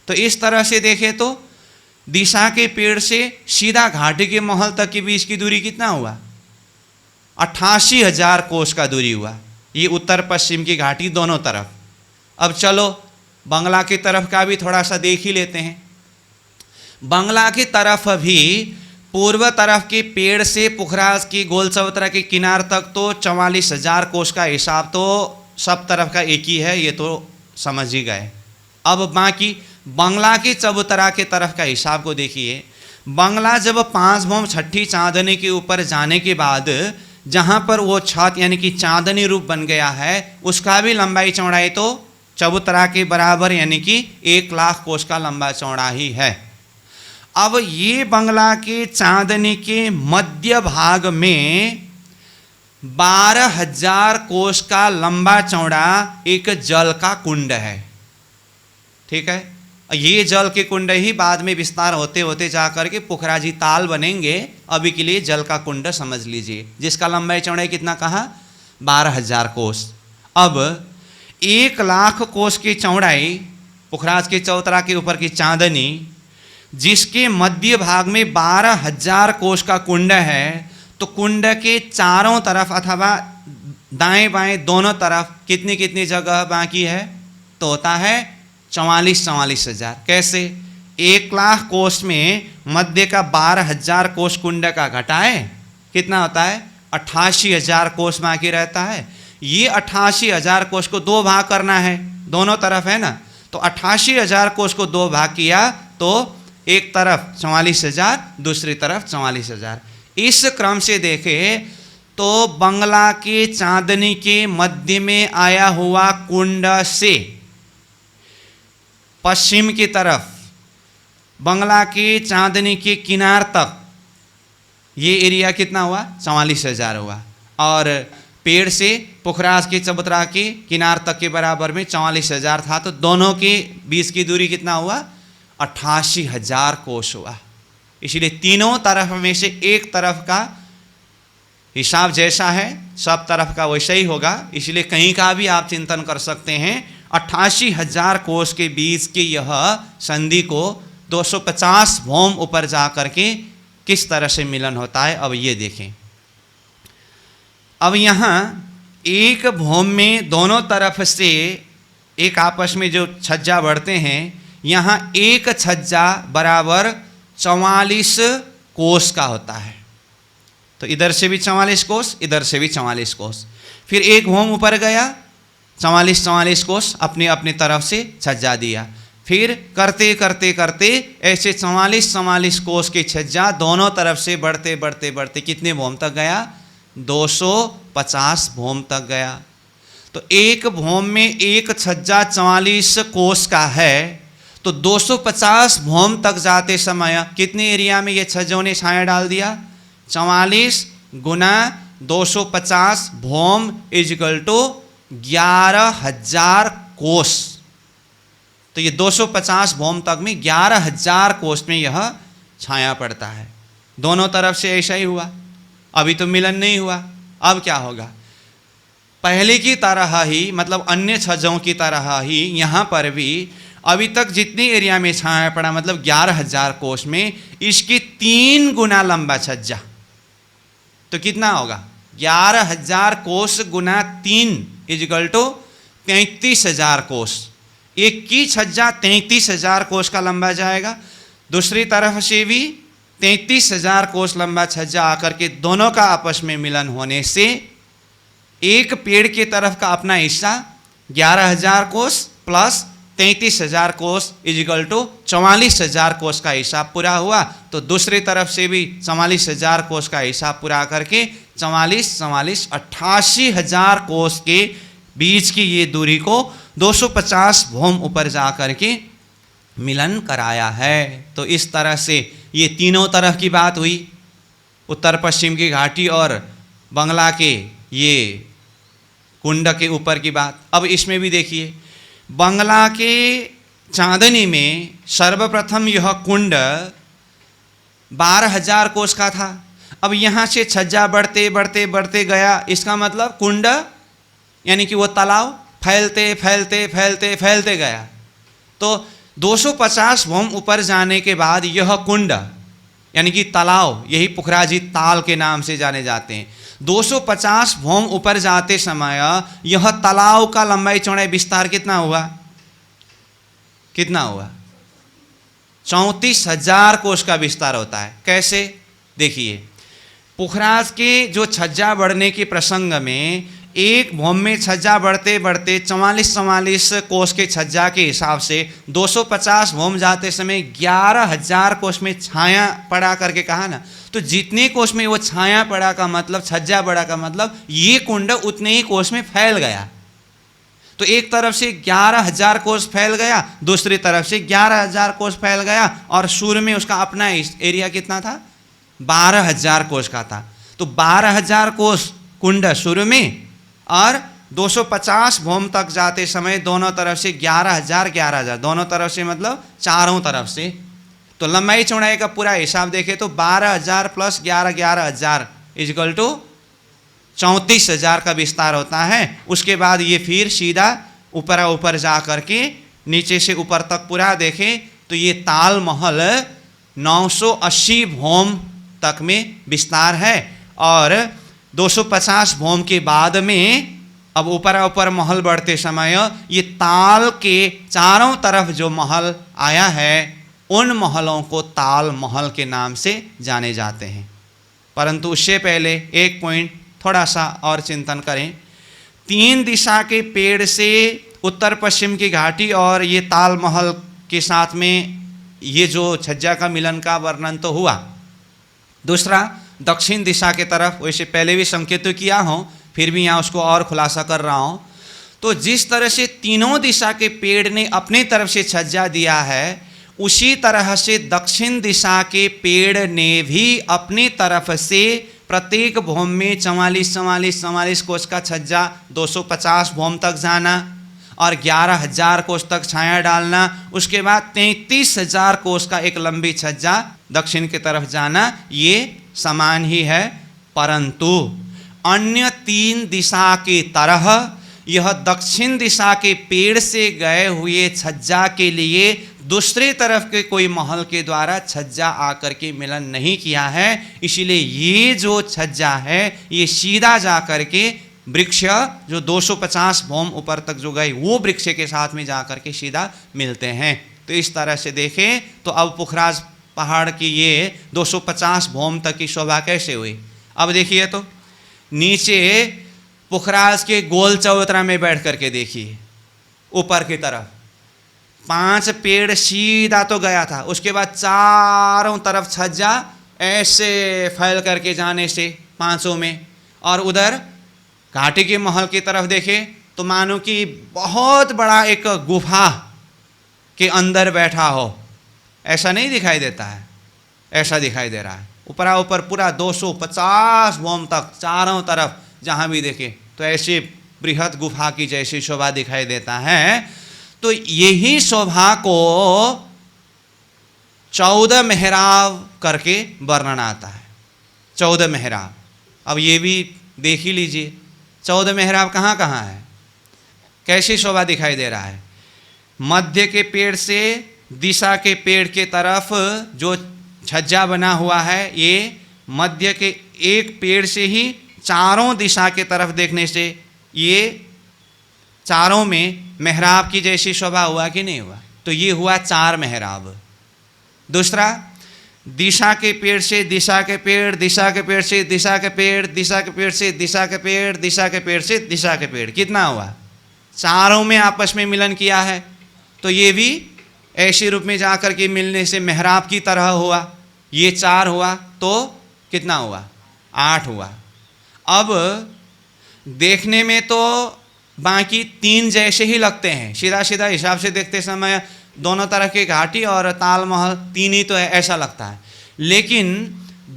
तो इस तरह से देखे तो दिशा के पेड़ से सीधा घाटी के महल तक के बीच की दूरी कितना हुआ? 88,000 कोस का दूरी हुआ। ये उत्तर पश्चिम की घाटी दोनों तरफ। अब चलो बंगला की तरफ का भी थोड़ा सा देख ही लेते हैं। बंगला की तरफ भी पूर्व तरफ के पेड़ से पुखराज की गोल चबूतरा के किनार तक तो 44,000 कोस का हिसाब तो सब तरफ का एक ही है, ये तो समझ ही गए। अब बाकी बंगला की चबूतरा के तरफ का हिसाब को देखिए। बंगला जब 5 भौम छठी चांदनी के ऊपर जाने के बाद जहाँ पर वो छत यानी कि चांदनी रूप बन गया है, उसका भी लंबाई चौड़ाई तो चबूतरा के बराबर यानी कि 1 लाख कोस का लंबा चौड़ा ही है। अब ये बंगला के चांदनी के मध्य भाग में 12,000 कोस का लंबा चौड़ा एक जल का कुंड है। ठीक है, ये जल के कुंड ही बाद में विस्तार होते होते जाकर के पुखराजी ताल बनेंगे। अभी के लिए जल का कुंड समझ लीजिए, जिसका लंबाई चौड़ाई कितना कहा? 12,000 कोस। अब 1 लाख कोस की चौड़ाई पुखराज के चबूतरा के ऊपर की चांदनी, जिसके मध्य भाग में 12,000 कोस का कुंड है, तो कुंड के चारों तरफ अथवा दाएं बाएं दोनों तरफ कितनी कितनी जगह बाकी है? तो होता है 44,000। कैसे? 1 लाख कोस में मध्य का 12,000 कोस कुंड का घटाए कितना होता है? 88,000 कोस बाकी रहता है। ये 88,000 कोस को 2 भाग करना है, दोनों तरफ है ना, तो 88,000 कोस को 2 भाग किया तो एक तरफ 44,000, दूसरी तरफ 44,000। इस क्रम से देखे तो बंगला के चांदनी के मध्य में आया हुआ कुंड से पश्चिम की तरफ बंगला के चांदनी के किनार तक ये एरिया कितना हुआ? 44,000 हुआ। और पेड़ से पुखराज के चबूतरा के किनार तक के बराबर में 44,000 था, तो दोनों के बीच की दूरी कितना हुआ? 88,000 कोस हुआ। इसलिए तीनों तरफ में से एक तरफ का हिसाब जैसा है सब तरफ का वैसा ही होगा। इसलिए कहीं का भी आप चिंतन कर सकते हैं। 88,000 कोस के बीच के यह संधि को 250 भौम ऊपर जा करके किस तरह से मिलन होता है, अब ये देखें। अब यहाँ एक भौम में दोनों तरफ से एक आपस में जो छज्जा बढ़ते हैं, यहाँ एक छज्जा बराबर 44 कोस का होता है। तो इधर से भी 44 कोस, इधर से भी 44 कोस। फिर एक भौम ऊपर गया, 44 कोस अपने अपने तरफ से छज्जा दिया। फिर करते करते करते ऐसे 44 कोस की छज्जा दोनों तरफ से बढ़ते बढ़ते बढ़ते कितने भौम तक गया? 250 भौम तक गया। तो एक भौम में एक छज्जा 44 कोस का है, तो 250 भौम तक जाते समय कितने एरिया में ये छज्जों ने छाया डाल दिया? 44 गुना 250 भौम इजकल टू 11,000 कोस। तो ये 250 भौम तक में 11,000 कोस में यह छाया पड़ता है। दोनों तरफ से ऐसा ही हुआ। अभी तो मिलन नहीं हुआ, अब क्या होगा? पहले की तरह ही, मतलब अन्य छज्जों की तरह ही यहाँ पर भी अभी तक जितनी एरिया में छाया पड़ा, मतलब 11,000 कोस में, इसकी 3 गुना लंबा छज्जा। तो कितना होगा? 11,000 कोस गुना 3 इजकल टू 33,000 कोस। एक की छज्जा 33,000 कोस का लंबा जाएगा, दूसरी तरफ से भी 33,000 कोस लंबा छज्जा आकर के दोनों का आपस में मिलन होने से एक पेड़ की तरफ का अपना हिस्सा 11,000 कोस प्लस 33,000 कोस इजिकल टू 44,000 कोस का हिसाब पूरा हुआ। तो दूसरी तरफ से भी 44,000 कोस का हिसाब पूरा करके 44 88,000 कोस के बीच की ये दूरी को 250 भौम ऊपर जा करके मिलन कराया है। तो इस तरह से ये तीनों तरफ की बात हुई, उत्तर पश्चिम की घाटी और बंगला के ये कुंड के ऊपर की बात। अब इसमें भी देखिए, बंगला के चांदनी में सर्वप्रथम यह कुंड 12,000 कोस का था। अब यहाँ से छज्जा बढ़ते बढ़ते बढ़ते गया, इसका मतलब कुंड यानी कि वो तालाब फैलते फैलते फैलते फैलते गया। तो 250 भौम ऊपर जाने के बाद यह कुंड यानी कि तालाब, यही पुखराजी ताल के नाम से जाने जाते हैं, 250 भौम ऊपर जाते समय यह तालाब का लंबाई चौड़ाई विस्तार कितना हुआ? कितना हुआ? 34,000 कोस का विस्तार होता है। कैसे? देखिए, पुखराज के जो छज्जा बढ़ने के प्रसंग में एक भौम में छज्जा बढ़ते बढ़ते 44 कोस के छज्जा के हिसाब से 250 भौम जाते समय 11,000 कोस में छाया पड़ा करके कहा ना। तो जितने कोस में वो छाया पड़ा का मतलब, छज्जा बढ़ा का मतलब, ये कुंड उतने ही कोस में फैल गया। तो एक तरफ से 11,000 कोस फैल गया, दूसरी तरफ से 11,000 कोस फैल गया, और शुरू में उसका अपना एरिया कितना था? 12,000 कोस का था। तो 12,000 कोस कुंड शुरू में, और 250 भौम तक जाते समय दोनों तरफ से 11,000 दोनों तरफ से मतलब चारों तरफ से। तो लंबाई चौड़ाई का पूरा हिसाब देखें तो 12,000 प्लस 11,000 इजकल टू 34,000 का विस्तार होता है। उसके बाद ये फिर सीधा ऊपर ऊपर जा करके नीचे से ऊपर तक पूरा देखें तो ये ताल महल 980 भौम तक में विस्तार है। और 250 भौम के बाद में अब ऊपर ऊपर महल बढ़ते समय ये ताल के चारों तरफ जो महल आया है, उन महलों को ताल महल के नाम से जाने जाते हैं। परंतु उससे पहले एक पॉइंट थोड़ा सा और चिंतन करें। 3 दिशा के पेड़ से उत्तर पश्चिम की घाटी और ये ताल महल के साथ में ये जो छज्जा का मिलन का वर्णन तो हुआ। दूसरा, दक्षिण दिशा के तरफ, वैसे पहले भी संकेत तो किया हो, फिर भी यहाँ उसको और खुलासा कर रहा हूँ। तो जिस तरह से तीनों दिशा के पेड़ ने अपनी तरफ से छज्जा दिया है, उसी तरह से दक्षिण दिशा के पेड़ ने भी अपनी तरफ से प्रत्येक भौम में 44 कोस का छज्जा 250 भौम तक जाना और 11,000 कोस तक छाया डालना। उसके बाद 33,000 कोस का एक लंबी छज्जा दक्षिण की तरफ जाना, ये समान ही है। परंतु अन्य 3 दिशा की तरह यह दक्षिण दिशा के पेड़ से गए हुए छज्जा के लिए दूसरी तरफ के कोई महल के द्वारा छज्जा आकर के मिलन नहीं किया है। इसीलिए ये जो छज्जा है ये सीधा जा करके वृक्ष जो 250 भौम ऊपर तक जो गए वो वृक्ष के साथ में जा करके सीधा मिलते हैं। तो इस तरह से देखें तो अब पुखराज पहाड़ की ये 250 भौम तक की शोभा कैसे हुई। अब देखिए तो नीचे पुखराज के गोल चबूतरा में बैठ करके देखिए ऊपर की तरफ 5 पेड़ सीधा तो गया था, उसके बाद चारों तरफ छज्जा ऐसे फैल करके जाने से 500 में, और उधर घाटी के महल की तरफ देखे तो मानो कि बहुत बड़ा एक गुफा के अंदर बैठा हो, ऐसा नहीं दिखाई देता है, ऐसा दिखाई दे रहा है। ऊपरा ऊपर पूरा 250 भौम तक चारों तरफ जहाँ भी देखे तो ऐसे बृहद गुफा की जैसी शोभा दिखाई देता है। तो यही शोभा को 14 मेहराब करके वर्णन आता है। 14 मेहराब, अब ये भी देख ही लीजिए 14 मेहराब कहाँ कहाँ है, कैसी शोभा दिखाई दे रहा है। मध्य के पेड़ से दिशा के पेड़ के तरफ जो छज्जा बना हुआ है, ये मध्य के एक पेड़ से ही चारों दिशा के तरफ देखने से ये चारों में मेहराब की जैसी शोभा हुआ कि नहीं हुआ, तो ये हुआ 4 मेहराब। दूसरा, दिशा के पेड़ से दिशा के पेड़, दिशा के पेड़ से दिशा के पेड़, दिशा के पेड़ से दिशा के पेड़, दिशा के पेड़ से दिशा के पेड़, कितना हुआ, चारों में आपस में मिलन किया है, तो ये भी ऐसे रूप में जाकर के मिलने से मेहराब की तरह हुआ। ये 4 हुआ तो कितना हुआ, 8 हुआ। अब देखने में तो बाकी 3 जैसे ही लगते हैं, सीधा सीधा हिसाब से देखते समय दोनों तरह की घाटी और तालमहल 3 ही तो है ऐसा लगता है, लेकिन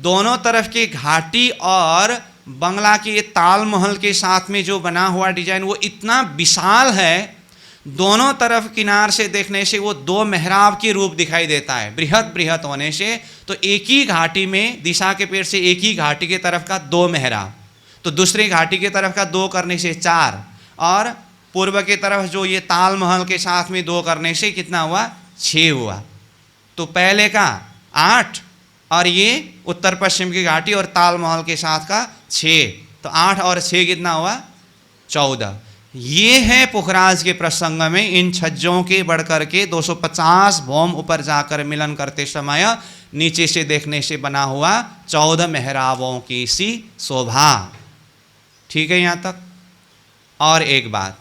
दोनों तरफ की घाटी और बंगला के तालमहल के साथ में जो बना हुआ डिजाइन वो इतना विशाल है, दोनों तरफ किनार से देखने से वो 2 मेहराब के रूप दिखाई देता है, बृहद बृहद होने से। तो एक ही घाटी में दिशा के पेड़ से एक ही घाटी के तरफ का 2 मेहराब, तो दूसरी घाटी के तरफ का 2 करने से 4, और पूर्व की तरफ जो ये तालमहल के साथ में 2 करने से कितना हुआ, 6 हुआ। तो पहले का 8 और ये उत्तर पश्चिम की घाटी और तालमहल के साथ का 6, तो 8 और 6 कितना हुआ, 14। ये है पुखराज के प्रसंग में इन छज्जों के बढ़कर के 250 भौम ऊपर जाकर मिलन करते समय नीचे से देखने से बना हुआ 14 मेहराबों की सी शोभा। ठीक है यहाँ तक। और एक बात,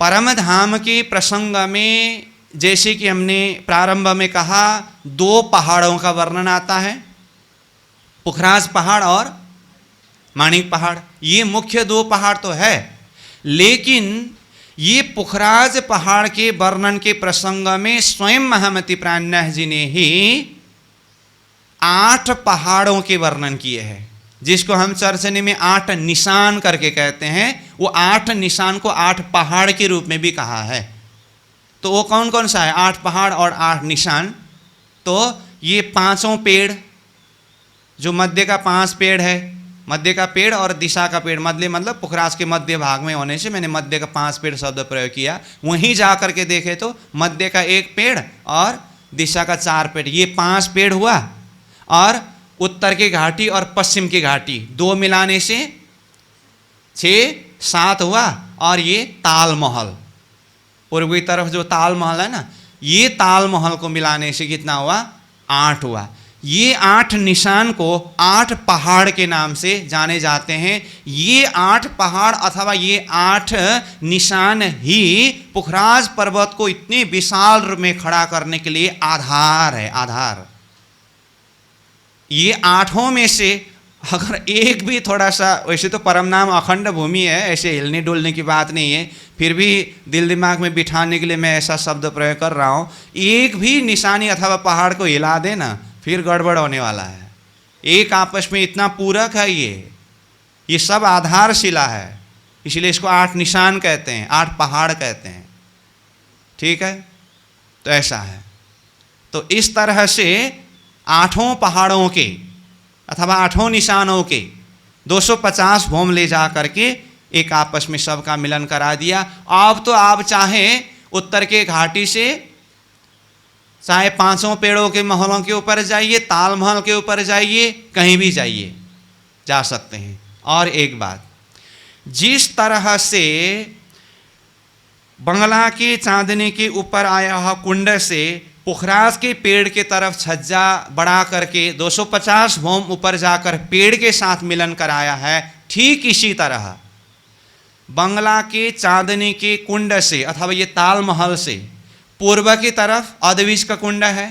परम धाम के प्रसंग में जैसे कि हमने प्रारंभ में कहा 2 पहाड़ों का वर्णन आता है, पुखराज पहाड़ और माणिक पहाड़। ये मुख्य 2 पहाड़ तो है, लेकिन ये पुखराज पहाड़ के वर्णन के प्रसंग में स्वयं महामती प्राणनाथ जी ने ही 8 पहाड़ों के वर्णन किए हैं, जिसको हम चर्चने में 8 निशान करके कहते हैं। वो 8 निशान को 8 पहाड़ के रूप में भी कहा है। तो वो कौन कौन सा है, 8 पहाड़ और 8 निशान। तो ये 5 पेड़, जो मध्य का 5 पेड़ है, मध्य का पेड़ और दिशा का पेड़, मध्य मतलब पुखराज के मध्य भाग में होने से मैंने मध्य का 5 पेड़ शब्द प्रयोग किया। वहीं जा करके देखे तो मध्य का 1 पेड़ और दिशा का 4 पेड़, ये 5 पेड़ हुआ। और उत्तर की घाटी और पश्चिम की घाटी 2 मिलाने से 6-7 हुआ। और ये तालमहल, पूर्वी तरफ जो तालमहल है ना, ये तालमहल को मिलाने से कितना हुआ, 8 हुआ। ये 8 निशान को 8 पहाड़ के नाम से जाने जाते हैं। ये 8 पहाड़ अथवा ये 8 निशान ही पुखराज पर्वत को इतने विशाल रूप में खड़ा करने के लिए आधार है, आधार। ये 8 में से अगर एक भी थोड़ा सा, वैसे तो परम नाम अखंड भूमि है, ऐसे हिलने डुलने की बात नहीं है, फिर भी दिल दिमाग में बिठाने के लिए मैं ऐसा शब्द प्रयोग कर रहा हूँ। एक भी निशानी अथवा पहाड़ को हिला देना फिर गड़बड़ होने वाला है। एक आपस में इतना पूरक है, ये सब आधारशिला है, इसलिए इसको 8 निशान कहते हैं, 8 पहाड़ कहते हैं। ठीक है, तो ऐसा है। तो इस तरह से 8 पहाड़ों के अथवा 8 निशानों के 250 भौम ले जा करके एक आपस में सबका मिलन करा दिया। अब तो आप चाहे उत्तर के घाटी से चाहे 5 पेड़ों के महलों के ऊपर जाइए, तालमहल के ऊपर जाइए, कहीं भी जाइए, जा सकते हैं। और एक बात, जिस तरह से बंगला के चांदनी के ऊपर आया हुआ कुंड से पुखराज के पेड़ के तरफ छज्जा बढ़ा करके 250 भौम ऊपर जाकर पेड़ के साथ मिलन कराया है, ठीक इसी तरह बंगला के चांदनी के कुंड से अथवा ये तालमहल से पूर्व की तरफ अधविश का कुंड है।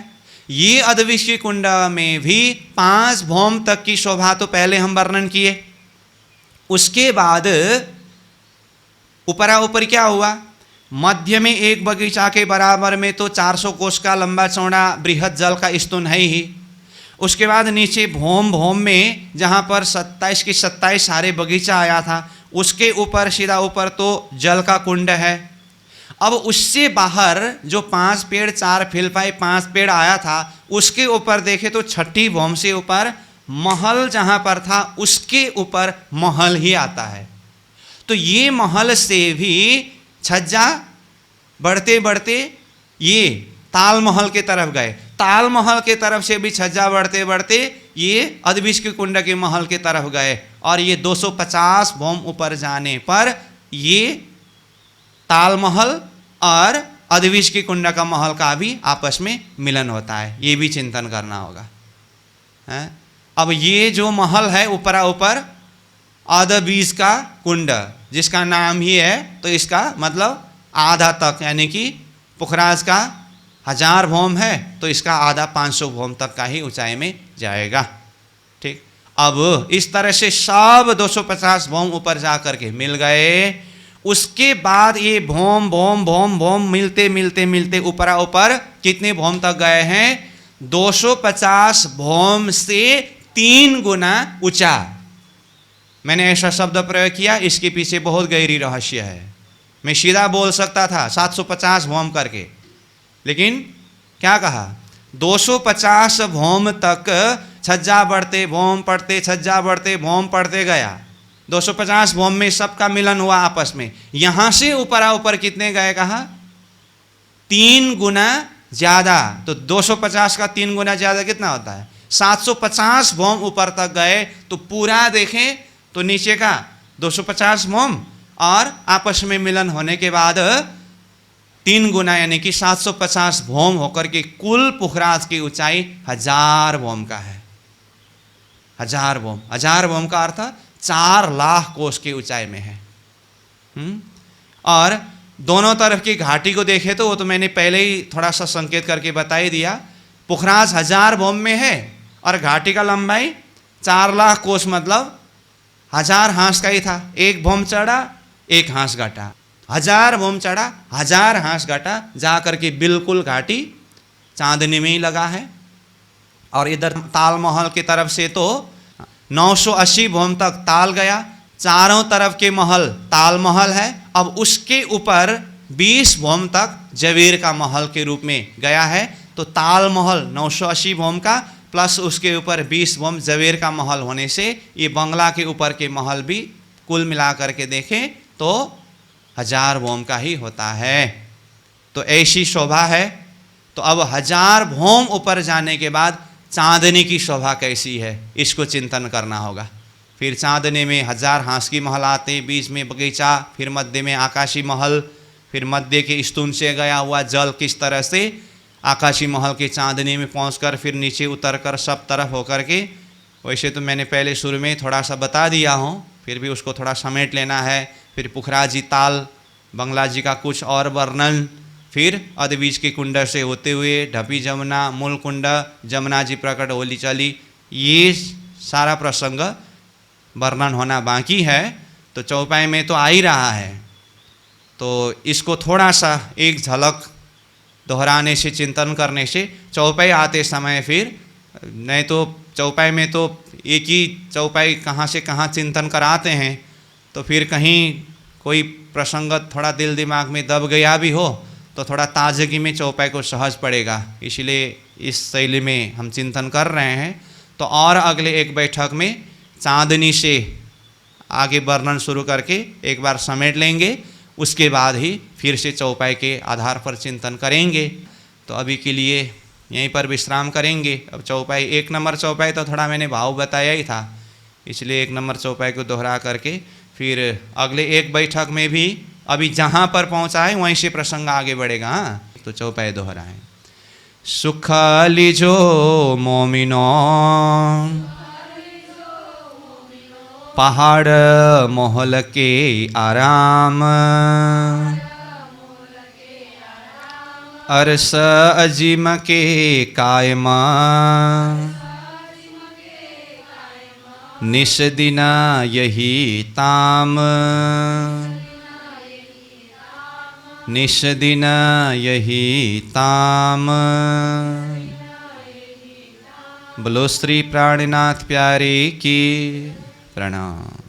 ये अधविश के कुंड में भी 5 भौम तक की शोभा तो पहले हम वर्णन किए। उसके बाद ऊपरा ऊपर क्या हुआ, मध्य में एक बगीचा के बराबर में तो 400 कोस का लंबा चौड़ा बृहद जल का स्तून है ही। उसके बाद नीचे भौम भौम में जहाँ पर 27 की 27 सारे बगीचा आया था, उसके ऊपर सीधा ऊपर तो जल का कुंड है। अब उससे बाहर जो 5 पेड़ 4 फिलपाई 5 पेड़ आया था, उसके ऊपर देखे तो छठी भौम से ऊपर महल जहाँ पर था उसके ऊपर महल ही आता है। तो ये महल से भी छज्जा बढ़ते बढ़ते ये तालमहल के तरफ गए, तालमहल के तरफ से भी छज्जा बढ़ते बढ़ते ये अधविश के कुंड के महल के तरफ गए, और ये 250 भौम ऊपर जाने पर ये तालमहल और अधविश के कुंड का महल का भी आपस में मिलन होता है। ये भी चिंतन करना होगा है? अब ये जो महल है ऊपरा ऊपर अधविश का कुंड जिसका नाम ही है, तो इसका मतलब आधा तक, यानी कि पुखराज का 1000 भौम है तो इसका आधा 500 भौम तक का ही ऊंचाई में जाएगा। ठीक, अब इस तरह से सब 250 भौम ऊपर जा करके मिल गए। उसके बाद ये भौम भौम भौम भौम मिलते मिलते मिलते ऊपरा ऊपर कितने भौम तक गए हैं, 250 भौम से 3 गुना ऊंचा। मैंने ऐसा शब्द प्रयोग किया, इसके पीछे बहुत गहरी रहस्य है। मैं सीधा बोल सकता था 750 भौम करके, लेकिन क्या कहा, 250 भौम तक छज्जा बढ़ते भौम पड़ते, छज्जा बढ़ते भौम पड़ते गया। 250 भौम में सबका मिलन हुआ आपस में। यहां से ऊपरा ऊपर कितने गए कहा, 3 गुना ज्यादा। तो 250 का 3 गुना ज्यादा कितना होता है, 750 भौम ऊपर तक गए। तो पूरा देखें तो नीचे का 250 भौम और आपस में मिलन होने के बाद 3 गुना यानी कि 750 भौम होकर के कुल पुखराज की ऊंचाई 1000 भौम का है। 1000 भौम, 1000 भौम का अर्थ 4 लाख कोस की ऊंचाई में है। और दोनों तरफ की घाटी को देखे तो वो तो मैंने पहले ही थोड़ा सा संकेत करके बता ही दिया। पुखराज 1000 भौम में है और घाटी का लंबाई 4 लाख कोस, मतलब 1000 हांस का ही था। 1 भौम चढ़ा 1 हांस घटा, 1000 भौम चढ़ा 1000 हांस घटा, जा करके बिल्कुल घाटी चांदनी में ही लगा है। और इधर तालमहल की तरफ से तो 980 भौम तक ताल गया। चारों तरफ के महल तालमहल है। अब उसके ऊपर 20 भौम तक जवेर का महल के रूप में गया है। तो तालमहल 980 भौम का प्लस उसके ऊपर 20 भौम जवेर का महल होने से ये बंगला के ऊपर के महल भी कुल मिला करके देखें तो 1000 भौम का ही होता है। तो ऐसी शोभा है। तो अब 1000 भौम ऊपर जाने के बाद चांदनी की शोभा कैसी है, इसको चिंतन करना होगा। फिर चांदनी में 1000 हांस की महल आते, बीच में बगीचा, फिर मध्य में आकाशी महल, फिर मध्य के स्तून से गया हुआ जल किस तरह से आकाशी महल के चांदनी में पहुंचकर फिर नीचे उतरकर सब तरफ होकर के, वैसे तो मैंने पहले शुरू में थोड़ा सा बता दिया हूँ, फिर भी उसको थोड़ा समेट लेना है। फिर पुखराजी ताल, बंगला जी का कुछ और वर्णन, फिर अधविश के कुंड से होते हुए ढपी जमुना, मूल कुंड, जमुना जी प्रकट होली चली, ये सारा प्रसंग वर्णन होना बाकी है। तो चौपाई में तो आ ही रहा है, तो इसको थोड़ा सा एक झलक दोहराने से, चिंतन करने से चौपाई आते समय फिर, नहीं तो चौपाई में तो एक ही चौपाई कहाँ से कहाँ चिंतन कराते हैं, तो फिर कहीं कोई प्रसंग थोड़ा दिल दिमाग में दब गया भी हो तो थोड़ा ताजगी में चौपाई को सहज पड़ेगा। इसलिए इस शैली में हम चिंतन कर रहे हैं। तो और अगले एक बैठक में चांदनी से आगे वर्णन शुरू करके एक बार समेट लेंगे, उसके बाद ही फिर से चौपाई के आधार पर चिंतन करेंगे। तो अभी के लिए यहीं पर विश्राम करेंगे। अब चौपाई 1 नंबर चौपाई तो थोड़ा मैंने भाव बताया ही था, इसलिए 1 नंबर चौपाई को दोहरा करके फिर अगले एक बैठक में भी अभी जहाँ पर पहुँचा है वहीं से प्रसंग आगे बढ़ेगा। हाँ, तो चौपाई दोहराएं। सुख लीजो मोमिनो पहाड़ मोहल के आराम, अरस अजीम के कायमा, निश दिन यही ताम, निश दिन यही ताम। बोलो श्री प्राणनाथ प्यारे की प्रणाम।